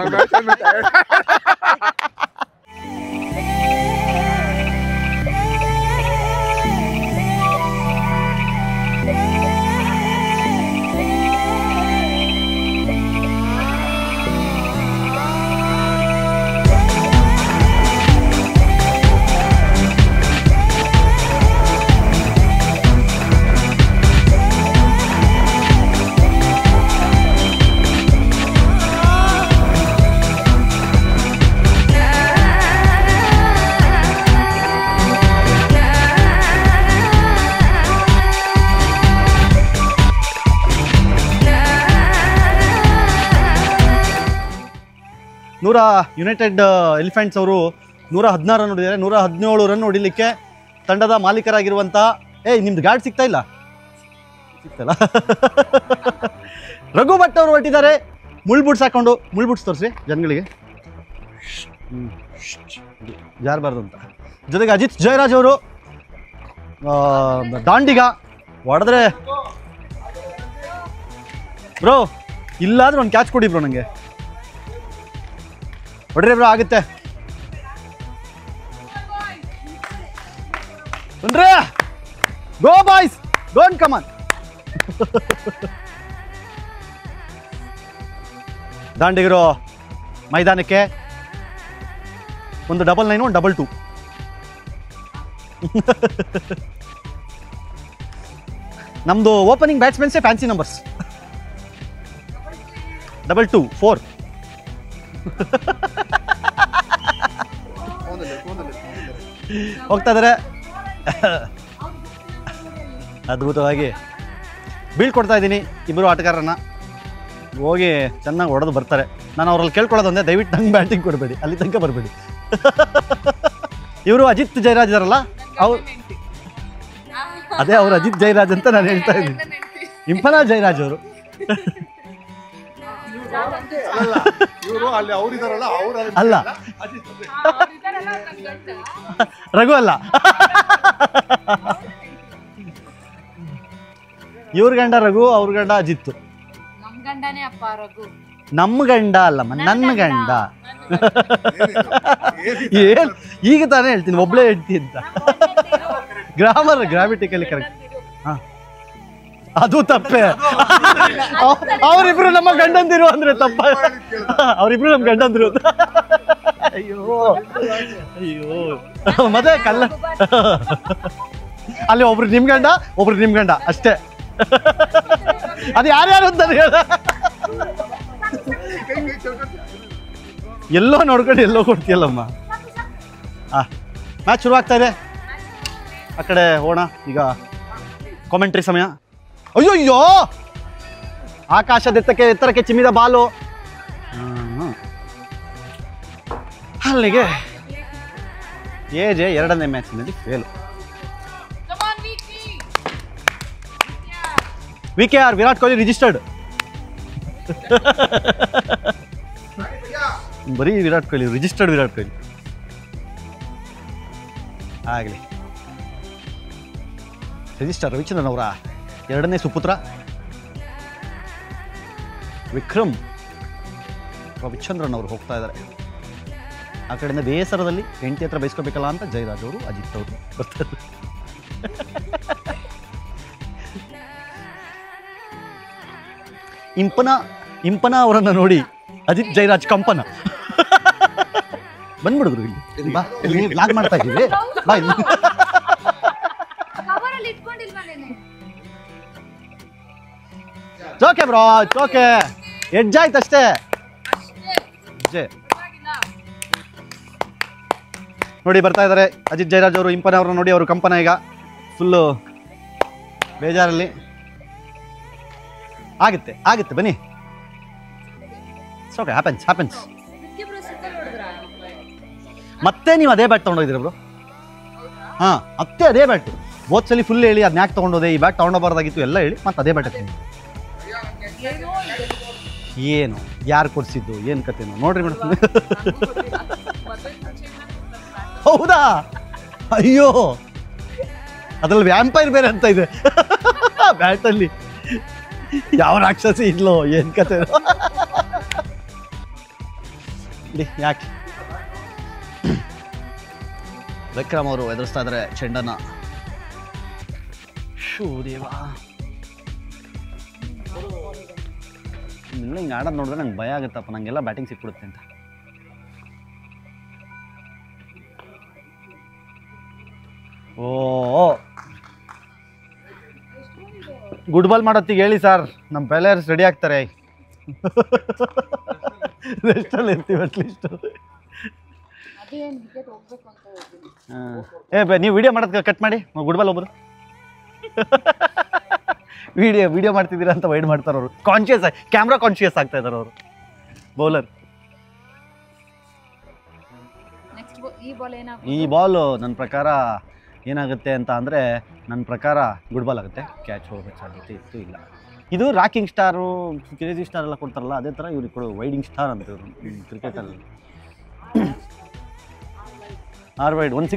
ಯುನೈಟೆಡ್ ಎಲಿಫೆಂಟ್ಸ್ ಅವರು 116 ರನ್ ಹೊಡಿದ್ದಾರೆ. 117 ರನ್ ಹೊಡಿಲಿಕ್ಕೆ ತಂಡದ ಮಾಲೀಕರಾಗಿರುವಂಥ ನಿಮ್ದು ಗಾರ್ಡ್ ಸಿಗ್ತಲ್ಲ ರಘು ಭಟ್ ಅವರು ಹೊರಟಿದ್ದಾರೆ. ಮುಳ್ಬುಟ್ಸ್ ಹಾಕೊಂಡು, ಮುಳ್ಬುಟ್ಸ್ ತೋರಿಸಿ ಜನಗಳಿಗೆ, ಜಾರಬಾರ್ದು ಅಂತ. ಜೊತೆಗೆ ಅಜಿತ್ ಜಯರಾಜ್ ಅವರು ದಾಂಡಿಗ ಹೊಡೆದ್ರೆ ಬ್ರೋ, ಇಲ್ಲಾದ್ರೆ ಒಂದು ಕ್ಯಾಚ್ ಕೊಡಿ ಬ್ರೋ ನನಗೆ. ಹೊಡ್ರಿ ಬ್ರೋ, ಆಗುತ್ತೆ. ಗೋ ಬಾಯ್ಸ್, ಗೋನ್ ಕಮಾನ್. ದಾಂಡಿಗರು ಮೈದಾನಕ್ಕೆ ಒಂದು 99, ಒಂದು 22. ನಮ್ದು ಓಪನಿಂಗ್ ಬ್ಯಾಟ್ಸ್ಮನ್ಸೇ ಫ್ಯಾನ್ಸಿ ನಂಬರ್ಸ್ 22, 4. ಹೋಗ್ತಾ ಇದ್ದಾರೆ. ಅದ್ಭುತವಾಗಿ ಬೀಳ್ಕೊಡ್ತಾ ಇದ್ದೀನಿ ಇಬ್ಬರು ಆಟಗಾರರನ್ನ. ಹೋಗಿ ಚೆನ್ನಾಗಿ ಹೊಡೆದು ಬರ್ತಾರೆ. ನಾನು ಅವರಲ್ಲಿ ಕೇಳ್ಕೊಳ್ಳೋದು ಒಂದೇ, ದಯವಿಟ್ಟು ನಂಗೆ ಬ್ಯಾಟಿಂಗ್ ಕೊಡಬೇಡಿ, ಅಲ್ಲಿ ತನಕ ಬರಬೇಡಿ. ಇವರು ಅಜಿತ್ ಜಯರಾಜ್ ಇದಾರಲ್ಲ, ಅವ್ರು ಅದೇ ಅವ್ರು ಅಜಿತ್ ಜಯರಾಜ್ ಅಂತ ನಾನು ಹೇಳ್ತಾ ಇದ್ದೀನಿ. ಇಂಫನಾ ಜಯರಾಜ್ ಅವರು. ಅಲ್ಲ, ರಘು ಅಲ್ಲ, ಇವ್ರ ಗಂಡ ರಘು, ಅವ್ರ ಗಂಡ ಅಜಿತ್. ನಮ್ಮ ಗಂಡ ಅಲ್ಲಮ್ಮ, ನನ್ನ ಗಂಡ. ಏನ್ ಈಗ ತಾನೇ ಹೇಳ್ತೀನಿ, ಒಬ್ಳೇ ಹೇಳ್ತಿ ಅಂತ. Grammar grammatically correct. ಅದು ತಪ್ಪೆ. ಅವರಿಬ್ರು ನಮ್ಮ ಗಂಡಂದಿರು ಅಂದ್ರೆ ತಪ್ಪ. ಅವರಿಬ್ರು ನಮ್ಮ ಗಂಡಂದಿರು. ಅಯ್ಯೋ ಮತ್ತೆ ಕಲ್ಲ. ಅಲ್ಲಿ ಒಬ್ರು ನಿಮ್ ಗಂಡ, ಒಬ್ರು ನಿಮ್ ಗಂಡ ಅಷ್ಟೇ. ಅದು ಯಾರ್ಯಾರು ಅಂತ ಹೇಳ. ಎಲ್ಲೋ ನೋಡ್ಕೊಂಡು ಎಲ್ಲೋ ಕೊಡ್ತೀಯಲ್ಲಮ್ಮ. ಮ್ಯಾಚ್ ಶುರು ಆಗ್ತಾ ಇದೆ. ಆ ಕಡೆ ಹೋಗೋಣ ಈಗ. ಕಾಮೆಂಟ್ರಿ ಸಮಯ. ಅಯ್ಯೋ ಆಕಾಶದ ಎತ್ತರಕ್ಕೆ ಚಿಮ್ಮಿದ ಬಾಲು. ಅಲ್ಲಿಗೆ ಎಜೆ 2ನೇ ಮ್ಯಾಚ್ನಲ್ಲಿ fail. VKR Virat Kohli registered. ಬರೀ ವಿರಾಟ್ ಕೊಹ್ಲಿ ರಿಜಿಸ್ಟರ್ಡ್. ವಿರಾಟ್ ಕೊಹ್ಲಿ ಆಗಲಿ. ರಿಜಿಸ್ಟರ್ ರವಿಚಂದ್ರನ್ ಅವರ 2ನೇ ಸುಪುತ್ರ ವಿಕ್ರಮ್ ರವಿಚಂದ್ರನ್ ಅವರು ಹೋಗ್ತಾ ಇದ್ದಾರೆ. ಆ ಕಡೆಯಿಂದ ಬೇಸರದಲ್ಲಿ ಹೆಂಡತಿ ಹತ್ರ ಬಯಸ್ಕೋಬೇಕಲ್ಲ ಅಂತ ಜಯರಾಜ್ ಅವರು ಅಜಿತ್ ಅವರು ಬರ್ತಾರೆ. ಇಂಪನ ಅವರನ್ನು ನೋಡಿ ಅಜಿತ್ ಜಯರಾಜ್ ಕಂಪನ ಬಂದ್ಬಿಡಿದ್ರು ಇಲ್ಲಿ. ಬಾ ಬ್ಲಾಗ್ ಮಾಡ್ತಾ ಇದ್ದೀವಿ. ಬಾ ಇಲ್ಲಿ. ಚೋಕೆ ಬ್ರೋ ಚೋಕೆ ಎಡ್ಜಾಯ್ತು ಅಷ್ಟೇ. ನೋಡಿ ಬರ್ತಾ ಇದ್ದಾರೆ ಅಜಿತ್ ಜಯರಾಜ್ ಅವರು. ಇಂಪನ ಅವ್ರನ್ನ ನೋಡಿ ಅವರು ಕಂಪನ ಈಗ ಫುಲ್ಲು ಬೇಜಾರಲ್ಲಿ. ಆಗುತ್ತೆ ಬನ್ನಿ. Okay happens. ಮತ್ತೆ ನೀವು ಅದೇ ಬ್ಯಾಟ್ ತೊಗೊಂಡೋಗಿದ್ದೀರ ಬ್ರೋ? ಹಾಂ ಮತ್ತೆ ಅದೇ ಬ್ಯಾಟು. ಬೋತ್ಸಲಿ ಫುಲ್ ಹೇಳಿ ಅದನ್ನ ಯಾಕೆ ತೊಗೊಂಡೋದೆ, ಈ ಬ್ಯಾಟ್ ತೊಗೊಂಡೋಗ್ಬಾರ್ದಾಗಿತ್ತು ಎಲ್ಲ ಹೇಳಿ ಮತ್ತೆ ಅದೇ ಬ್ಯಾಟ್ ಹಾಕ್ತೀನಿ. ಏನು ಯಾರು ಕೊಡಿಸಿದ್ದು ಏನು ಕತೆನೋ ನೋಡ್ರಿ ಮೇಡಮ್. ಹೌದಾ? ಅಯ್ಯೋ ಅದ್ರಲ್ಲಿ ವ್ಯಾಂಪೈರ್ ಬೇರೆ ಅಂತ ಇದೆ ಬ್ಯಾಟಲ್ಲಿ. ಯಾವ ರಾಕ್ಷಸಿ ಇದ್ಲೋ ಏನು ಕತೆ. ಯಾಕೆ ವಿಕ್ರಮ್ ಅವರು ಎದುರಿಸ್ತಾ ಇದ್ದಾರೆ ಚೆಂಡನ್ನ. ದೇವಾ ಹಿಂಗೆ ಆಡೋದು ನೋಡಿದ್ರೆ ನಂಗೆ ಭಯ ಆಗುತ್ತಪ್ಪ. ನಂಗೆಲ್ಲ ಬ್ಯಾಟಿಂಗ್ ಸಿಕ್ಬಿಡುತ್ತೆ ಅಂತ. ಗುಡ್ ಬಾಲ್ ಮಾಡೋತ್ತಿಗೆ ಹೇಳಿ ಸರ್, ನಮ್ಮ ಪ್ಲೇಯರ್ಸ್ ರೆಡಿ ಆಗ್ತಾರೆ. ರೆಸ್ಟಲ್ಲಿ ಇರ್ತೀವಿ ಅಟ್ಲೀಸ್ಟು. ನೀವು ವಿಡಿಯೋ ಮಾಡೋದಕ್ಕೆ ಕಟ್ ಮಾಡಿ ಗುಡ್ ಬಾಲ್ ಹೋಗ್ಬೋದು. ವಿಡಿಯೋ ಮಾಡ್ತಿದ್ದೀರಾ ಅಂತ ವೈಡ್ ಮಾಡ್ತಾರೆ ಅವರು. ಕ್ಯಾಮ್ರಾ ಕಾನ್ಶಿಯಸ್ ಆಗ್ತಾ ಇದ್ದಾರೆ ಅವರು ಬೌಲರ್. ಈ ಬಾಲು ನನ್ನ ಪ್ರಕಾರ ಏನಾಗುತ್ತೆ ಅಂತ ಅಂದರೆ, ನನ್ನ ಪ್ರಕಾರ ಗುಡ್ ಬಾಲ್ ಆಗುತ್ತೆ. ಕ್ಯಾಚ್ ಹೋಗೋ ಸಾಧ್ಯತೆ ಇತ್ತು ಇಲ್ಲ. ಇದು ರಾಕಿಂಗ್ ಸ್ಟಾರು ಕ್ರೇಜಿ ಸ್ಟಾರ್ ಎಲ್ಲ ಕೊಡ್ತಾರಲ್ಲ ಅದೇ ಥರ ಇವ್ರಿಗೆ ಕೊಡೋ ವೈಡಿಂಗ್ ಸ್ಟಾರ್ ಅಂತ ಇವರು ಕ್ರಿಕೆಟಲ್ಲಿ. 6 ವೈಡ್ 1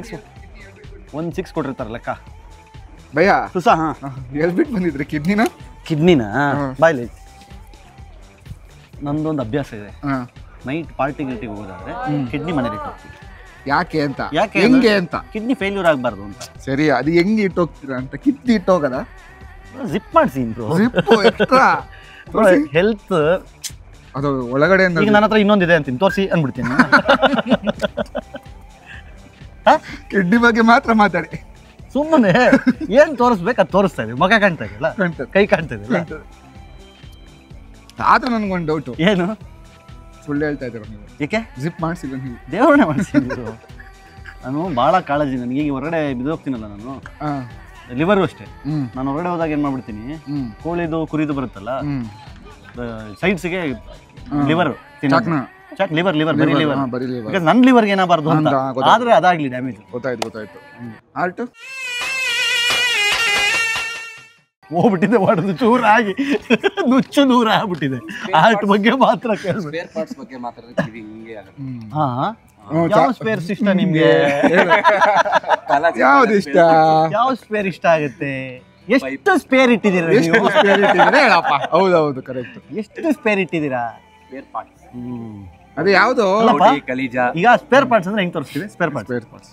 6 ಕೊಟ್ಟಿರ್ತಾರೆ ಲೆಕ್ಕ. ಭಯ್ಯ ಸುಸ ಹಾಂ ಹೇಳ್ಬಿಟ್ಟು ಬಂದಿದ್ರಿ ಕಿಡ್ನಿನ ಬಾಯ್ಲಿ. ನಂದೊಂದು ಅಭ್ಯಾಸ ಇದೆ, ನೈಟ್ ಪಾರ್ಟಿ ಹೋಗೋದಾದ್ರೆ ಕಿಡ್ನಿ ಮನೇಲಿ ಇಟ್ಟು ಹೋಗ್ತೀವಿ. ಯಾಕೆ ಹೆಂಗೆ ಅಂತ ಕಿಡ್ನಿ ಫೇಲ್ಯೂರ್ ಆಗಬಾರ್ದು ಅಂತ. ಸರಿ, ಅದು ಹೆಂಗೆ ಇಟ್ಟೋಗ್ತೀರಾ ಅಂತ. ಕಿಡ್ನಿ ಇಟ್ಟೋಗದ ಜಿಪ್ ಮಾಡಿಸಿ ಹೆಲ್ತ್. ಅದು ಒಳಗಡೆ ಈಗ ನನ್ನ ಹತ್ರ ಇನ್ನೊಂದಿದೆ ಅಂತೀನಿ, ತೋರಿಸಿ ಅಂದ್ಬಿಡ್ತೀನಿ. ಕಿಡ್ನಿ ಬಗ್ಗೆ ಮಾತ್ರ ಮಾತಾಡಿ. ಸುಮ್ಮನೆ ಏನ್ ತೋರಿಸ್ಬೇಕು ಅದು ತೋರಿಸ್ತಾ ಇದೆ. ಮಗ ಕಾಣ್ತಾ ಇದೆಯಲ್ಲ, ಕೈ ಕಾಣ್ತಾ ಇದೆಯಲ್ಲ. ಆದ್ರೆ ನನ್ಗೊಂದು ಡೌಟು. ಏನು ಸುಳ್ಳು ಹೇಳ್ತಾ ಇದ್ದೀರ ನೀವು? ಏಕೆ ಜಿಪ್ ಮಾಡಿಸಿಲ್ಲ ನೀವು? ದೇವರನ್ನೇ ಮಾಡಿಸಿದ್ರು. ನಾನು ಭಾಳ ಕಾಳಜಿ. ನನಗೆ ಈಗ ಹೊರಗಡೆ ಬಿದ್ದೋಗ್ತೀನಲ್ಲ ನಾನು, ಲಿವರು ಅಷ್ಟೇ. ನಾನು ಹೊರಗಡೆ ಹೋದಾಗ ಏನು ಮಾಡ್ಬಿಡ್ತೀನಿ, ಕೋಳಿದು ಕುರಿದು ಬರುತ್ತಲ್ಲ ಸೈಡ್ಸ್ಗೆ ಲಿವರ್ ಲಿವರ್ ಬರೀ ಲಿವರ್. ಬಿಕಾಸ್ ನನ್ನ ಲಿವರ್ಗೆ ಏನಾಗಬಾರ್ದು ಅಂತ. ಆದರೆ ಅದಾಗಲಿ ಡ್ಯಾಮೇಜ್. ಗೊತ್ತಾಯ್ತು. ಆರ್ಟು ಹೋಗ್ಬಿಟ್ಟಿದೆ, ಮಾಡೋದು ಚೂರಾಗಿ ನುಚ್ಚು ನೂರ ಆಗ್ಬಿಟ್ಟಿದೆ. ಆರ್ಟ್ ಬಗ್ಗೆ ಮಾತ್ರ ಸ್ಪೇರ್ ಪಾರ್ಟ್ಸ್ ಬಗ್ಗೆ ಮಾತಾಡ್ತೀವಿ ಹಿಂಗೆ ಆಗುತ್ತೆ. ಯಾವ ಸ್ಪೇರ್ ಇಷ್ಟ ನಿಮ್ಗೆ? ಯಾವ್ದು ಇಷ್ಟ? ಯಾವ ಸ್ಪೇರ್ ಇಷ್ಟ ಆಗುತ್ತೆ? ಎಷ್ಟು ಸ್ಪೇರ್ ಇಟ್ಟಿದ್ದೀರಾ ನೀವು? ಹೇಳಪ್ಪ. ಹೌದೌದು ಕರೆಕ್ಟ್. ಎಷ್ಟು ಸ್ಪೇರ್ ಇಟ್ಟಿದ್ದೀರಾ? Spare parts. ಅದು ಯಾವುದು? ಕಲೀಜಾ. ಈಗ ಸ್ಪೇರ್ ಪಾರ್ಟ್ಸ್ ಅಂದ್ರೆ ಹೆಂಗ್ ತೋರಿಸ್ತೀವಿ? Spare parts.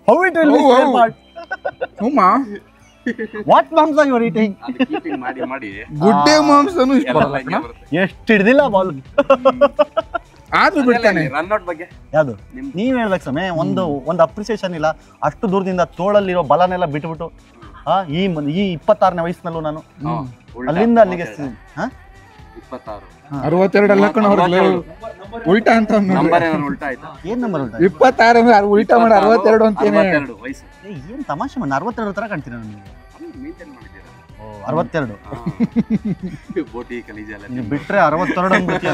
How it will be spare part? What ಮಾಂಸ you are eating? ಕೀಪಿಂಗ್ ಮಾಡಿ ಗುಡ್ಡೆ ಮಾಂಸನು ಇಷ್ಟ ಬರಲ್ಲ. ಎಷ್ಟು ಹಿಡ್ದಿಲ್ಲ ಬಾಲ್. ಆದ್ರೂ ಬಿಡ್ತಾನೆ. ರನ್ ಔಟ್ ಬಗ್ಗೆ ಯಾವುದು ನೀವ್ ಹೇಳ್ಬೇಕು ಸಮಯ. ಒಂದು ಅಪ್ರಿಸಿಯೇಷನ್ ಇಲ್ಲ. ಅಷ್ಟು ದೂರದಿಂದ ತೋಳಲ್ಲಿರೋ ಬಲನೆಲ್ಲ ಬಿಟ್ಬಿಟ್ಟು ಈ 26ನೇ ವಯಸ್ಸಿನಲ್ಲೂ ನಾನು ಅಲ್ಲಿಂದ ಅಲ್ಲಿಗೆ 26. 62 ಅಲ್ಲ ಕಣ ಅವ್ರಿಗೆ ಉಲ್ಟಾ ಅಂತ ಅವ್ನು ನೋಡ್ರಿ. ನಂಬರ್ ಏನಾದ್ರು ಉಲ್ಟಾ ಆಯ್ತಾ? ಏನು ನಂಬರ್ ಉಂಟು 26 ಅಂದ್ರೆ ಅದು ಉಲ್ಟಾ ಮಾಡಿ 62 ಅಂತೇನೆ. 62 ವಯಸ್ಸು. ಏನು ತಮಾಷೆ ಮಾಡಿ 62 ಥರ ಕಾಣ್ತೀರ ನನಗೆ. ಮೇಂಟೈನ್ ಮಾಡಿದ್ದೀರಾ? ಓ 62 ಬೋಟಿ ಕಲೀಜ ಎಲ್ಲ ನೀವು ಬಿಟ್ಟರೆ 62 ಅಂದ್ಬಿಡ್ತೀಯ.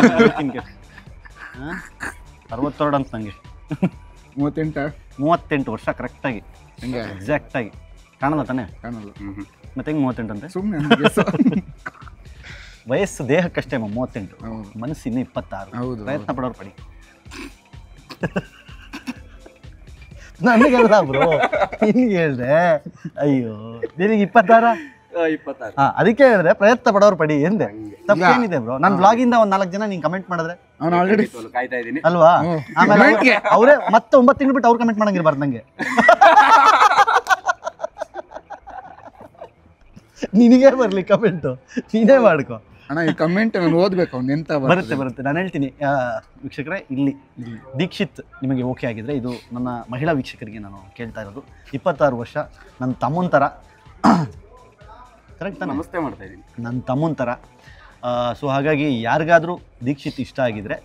62 ಅಂತ ನನಗೆ 38 ವರ್ಷ ಕರೆಕ್ಟಾಗಿ ಹಂಗೆ ಎಕ್ಸಾಕ್ಟಾಗಿ ಕಾಣಲ್ಲ ತಾನೆ? ಕಾಣಲ್ಲ. ಮತ್ತೆ ಹೆಂಗೆ 38 ಅಂತೆ? ಸುಮ್ಮನೆ ವಯಸ್ಸು ದೇಹಕ್ಕಷ್ಟೇ 38, ಹೌದು. ಮನಸ್ಸು ಇನ್ನೂ 26. ಹೌದು, ಪ್ರಯತ್ನ ಪಡೋರು ಪಡಿ. ನನಗೆಲ್ಲ ಬ್ರೋ ನಿನಗೆ ಹೇಳಿದೆ, ಅಯ್ಯೋ ನಿನಗೆ 26. 26. ಅದಕ್ಕೆ ಹೇಳಿದ್ರೆ ಪ್ರಯತ್ನ ಪಡೋರು ಪಡಿ ಎಂದೆ. ತಪ್ಪೇನಿದೆ ಬ್ರೋ? ನನ್ನ ಬ್ಲಾಗಿಂದ ಒಂದು 4 ಜನ ನೀನು ಕಮೆಂಟ್ ಮಾಡಿದ್ರೆ ಅವ್ನು ಆಲ್ರೆಡಿ ಕಾಯ್ತಾ ಇದ್ದೀನಿ. ಅಲ್ವಾ? ಆಮೇಲೆ Comment ಗೆ. ಅವರೇ ಮತ್ತೆ 9 ತಿಂಗಳು ಬಿಟ್ಟು ಅವ್ರು ಕಮೆಂಟ್ ಮಾಡಂಗಿರ್ಬಾರ್ದು ನಂಗೆ. ನಿನಗೆ ಬರಲಿ ಕಮೆಂಟು, ನೀನೇ ಮಾಡ್ಕೊ. ಅಣ್ಣ ಈ ಕಮೆಂಟ್ ನಾನು ಓದ್ಬೇಕು ಅವ್ನು ಎಂತ ಬರುತ್ತೆ. ನಾನು ಹೇಳ್ತೀನಿ ವೀಕ್ಷಕರೇ, ಇಲ್ಲಿ ದೀಕ್ಷಿತ್ ನಿಮಗೆ ಓಕೆ ಆಗಿದ್ರೆ, ಇದು ನನ್ನ ಮಹಿಳಾ ವೀಕ್ಷಕರಿಗೆ ನಾನು ಕೇಳ್ತಾ ಇರೋದು. 26 ವರ್ಷ, ನನ್ನ ತಮ್ಮನ ಥರ. ಕರೆಕ್ಟ್? ನಮಸ್ತೆ ಮಾಡ್ತಾ ಇದ್ದೀನಿ. ನನ್ನ ತಮ್ಮನ ಥರ. ಸೊ ಹಾಗಾಗಿ ಯಾರಿಗಾದರೂ ದೀಕ್ಷಿತ್ ಇಷ್ಟ ಆಗಿದ್ರೆ,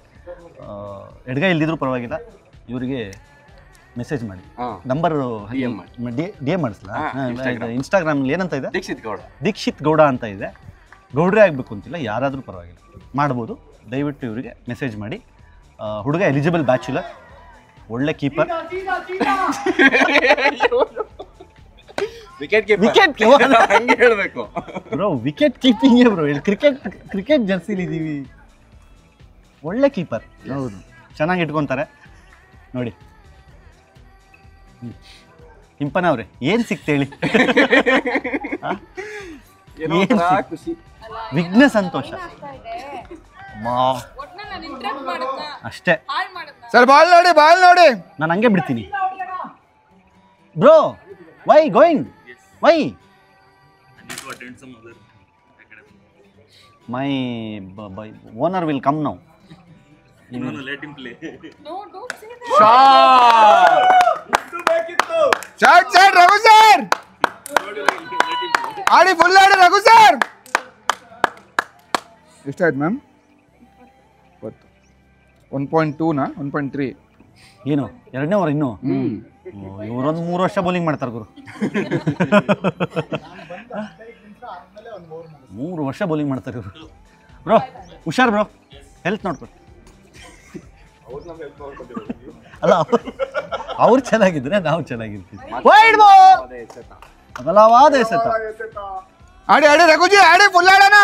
ಎಡಗೈ ಇಲ್ದಿದ್ರೂ ಪರವಾಗಿಲ್ಲ, ಇವರಿಗೆ ಮೆಸೇಜ್ ಮಾಡಿ. ನಂಬರ್ ಡಿ ಎಮ್ ಮಾಡಿಸ್ಲಾ? ಇನ್ಸ್ಟಾಗ್ರಾಮಲ್ಲಿ ಏನಂತ ಇದೆ? ದೀಕ್ಷಿತ್ ಗೌಡ ಅಂತ ಇದೆ. ಗೌಡ್ರೆ ಆಗಬೇಕು ಅಂತಿಲ್ಲ, ಯಾರಾದರೂ ಪರವಾಗಿಲ್ಲ ಮಾಡ್ಬೋದು. ದಯವಿಟ್ಟು ಇವರಿಗೆ ಮೆಸೇಜ್ ಮಾಡಿ. ಹುಡುಗ ಎಲಿಜಿಬಲ್ ಬ್ಯಾಚುಲರ್, ಒಳ್ಳೆ ಕೀಪರ್. ವಿಕೆಟ್ ಹಂಗೆ ಹೇಳ್ಬೇಕು ಬ್ರೋ, ವಿಕೆಟ್ ಕೀಪಿಂಗೇ ಬ್ರೋ. ಕ್ರಿಕೆಟ್ ಜರ್ಸಿಲಿದ್ದೀವಿ. ಒಳ್ಳೆ ಕೀಪರ್. ಹೌದು, ಚೆನ್ನಾಗಿ ಇಟ್ಕೊತಾರೆ ನೋಡಿ. ಇಂಪನ ಅವ್ರೆ, ಏನು ಸಿಕ್ತೇಳಿ? ಖುಷಿ, ವಿಘ್ನ ಸಂತೋಷ ಅಷ್ಟೇ. ಸರ್ ಬಾಲ್ ನೋಡಿ ನಾನು ಹಂಗೆ ಬಿಡ್ತೀನಿ bro. Why going? Why? My owner will come now. Shot Raghu sir, ಆಡಿ ಫುಲ್ ಆಡಿ ರಘು ಸರ್. ಎಷ್ಟಾಯ್ತು ಮ್ಯಾಮ್? 1.2ನಾ 1.3? ಏನು 2ನೇ ಓವರ್ ಇನ್ನೂ? ಇವರೊಂದು 3 ವರ್ಷ ಬೌಲಿಂಗ್ ಮಾಡ್ತಾರೆ ಗುರು. 3 ವರ್ಷ ಬೌಲಿಂಗ್ ಮಾಡ್ತಾರೆ ಇವರು. ಬ್ರೋ ಹುಷಾರ್ ಬ್ರೋ, ಹೆಲ್ತ್ ನೋಡ್ಕೊ. ಅಲ್ಲ, ಅವ್ರು ಚೆನ್ನಾಗಿದ್ರೆ ನಾವು ಚೆನ್ನಾಗಿರ್ತೀವಿ. ವೈಡ್ ಬಾಲ್, ಅಗಲವಾದ ಎಸೆತ. ಆಡಿ ರಘುಜಿ, ಆಡಿ ಫುಲ್ ಆಡೋಣ.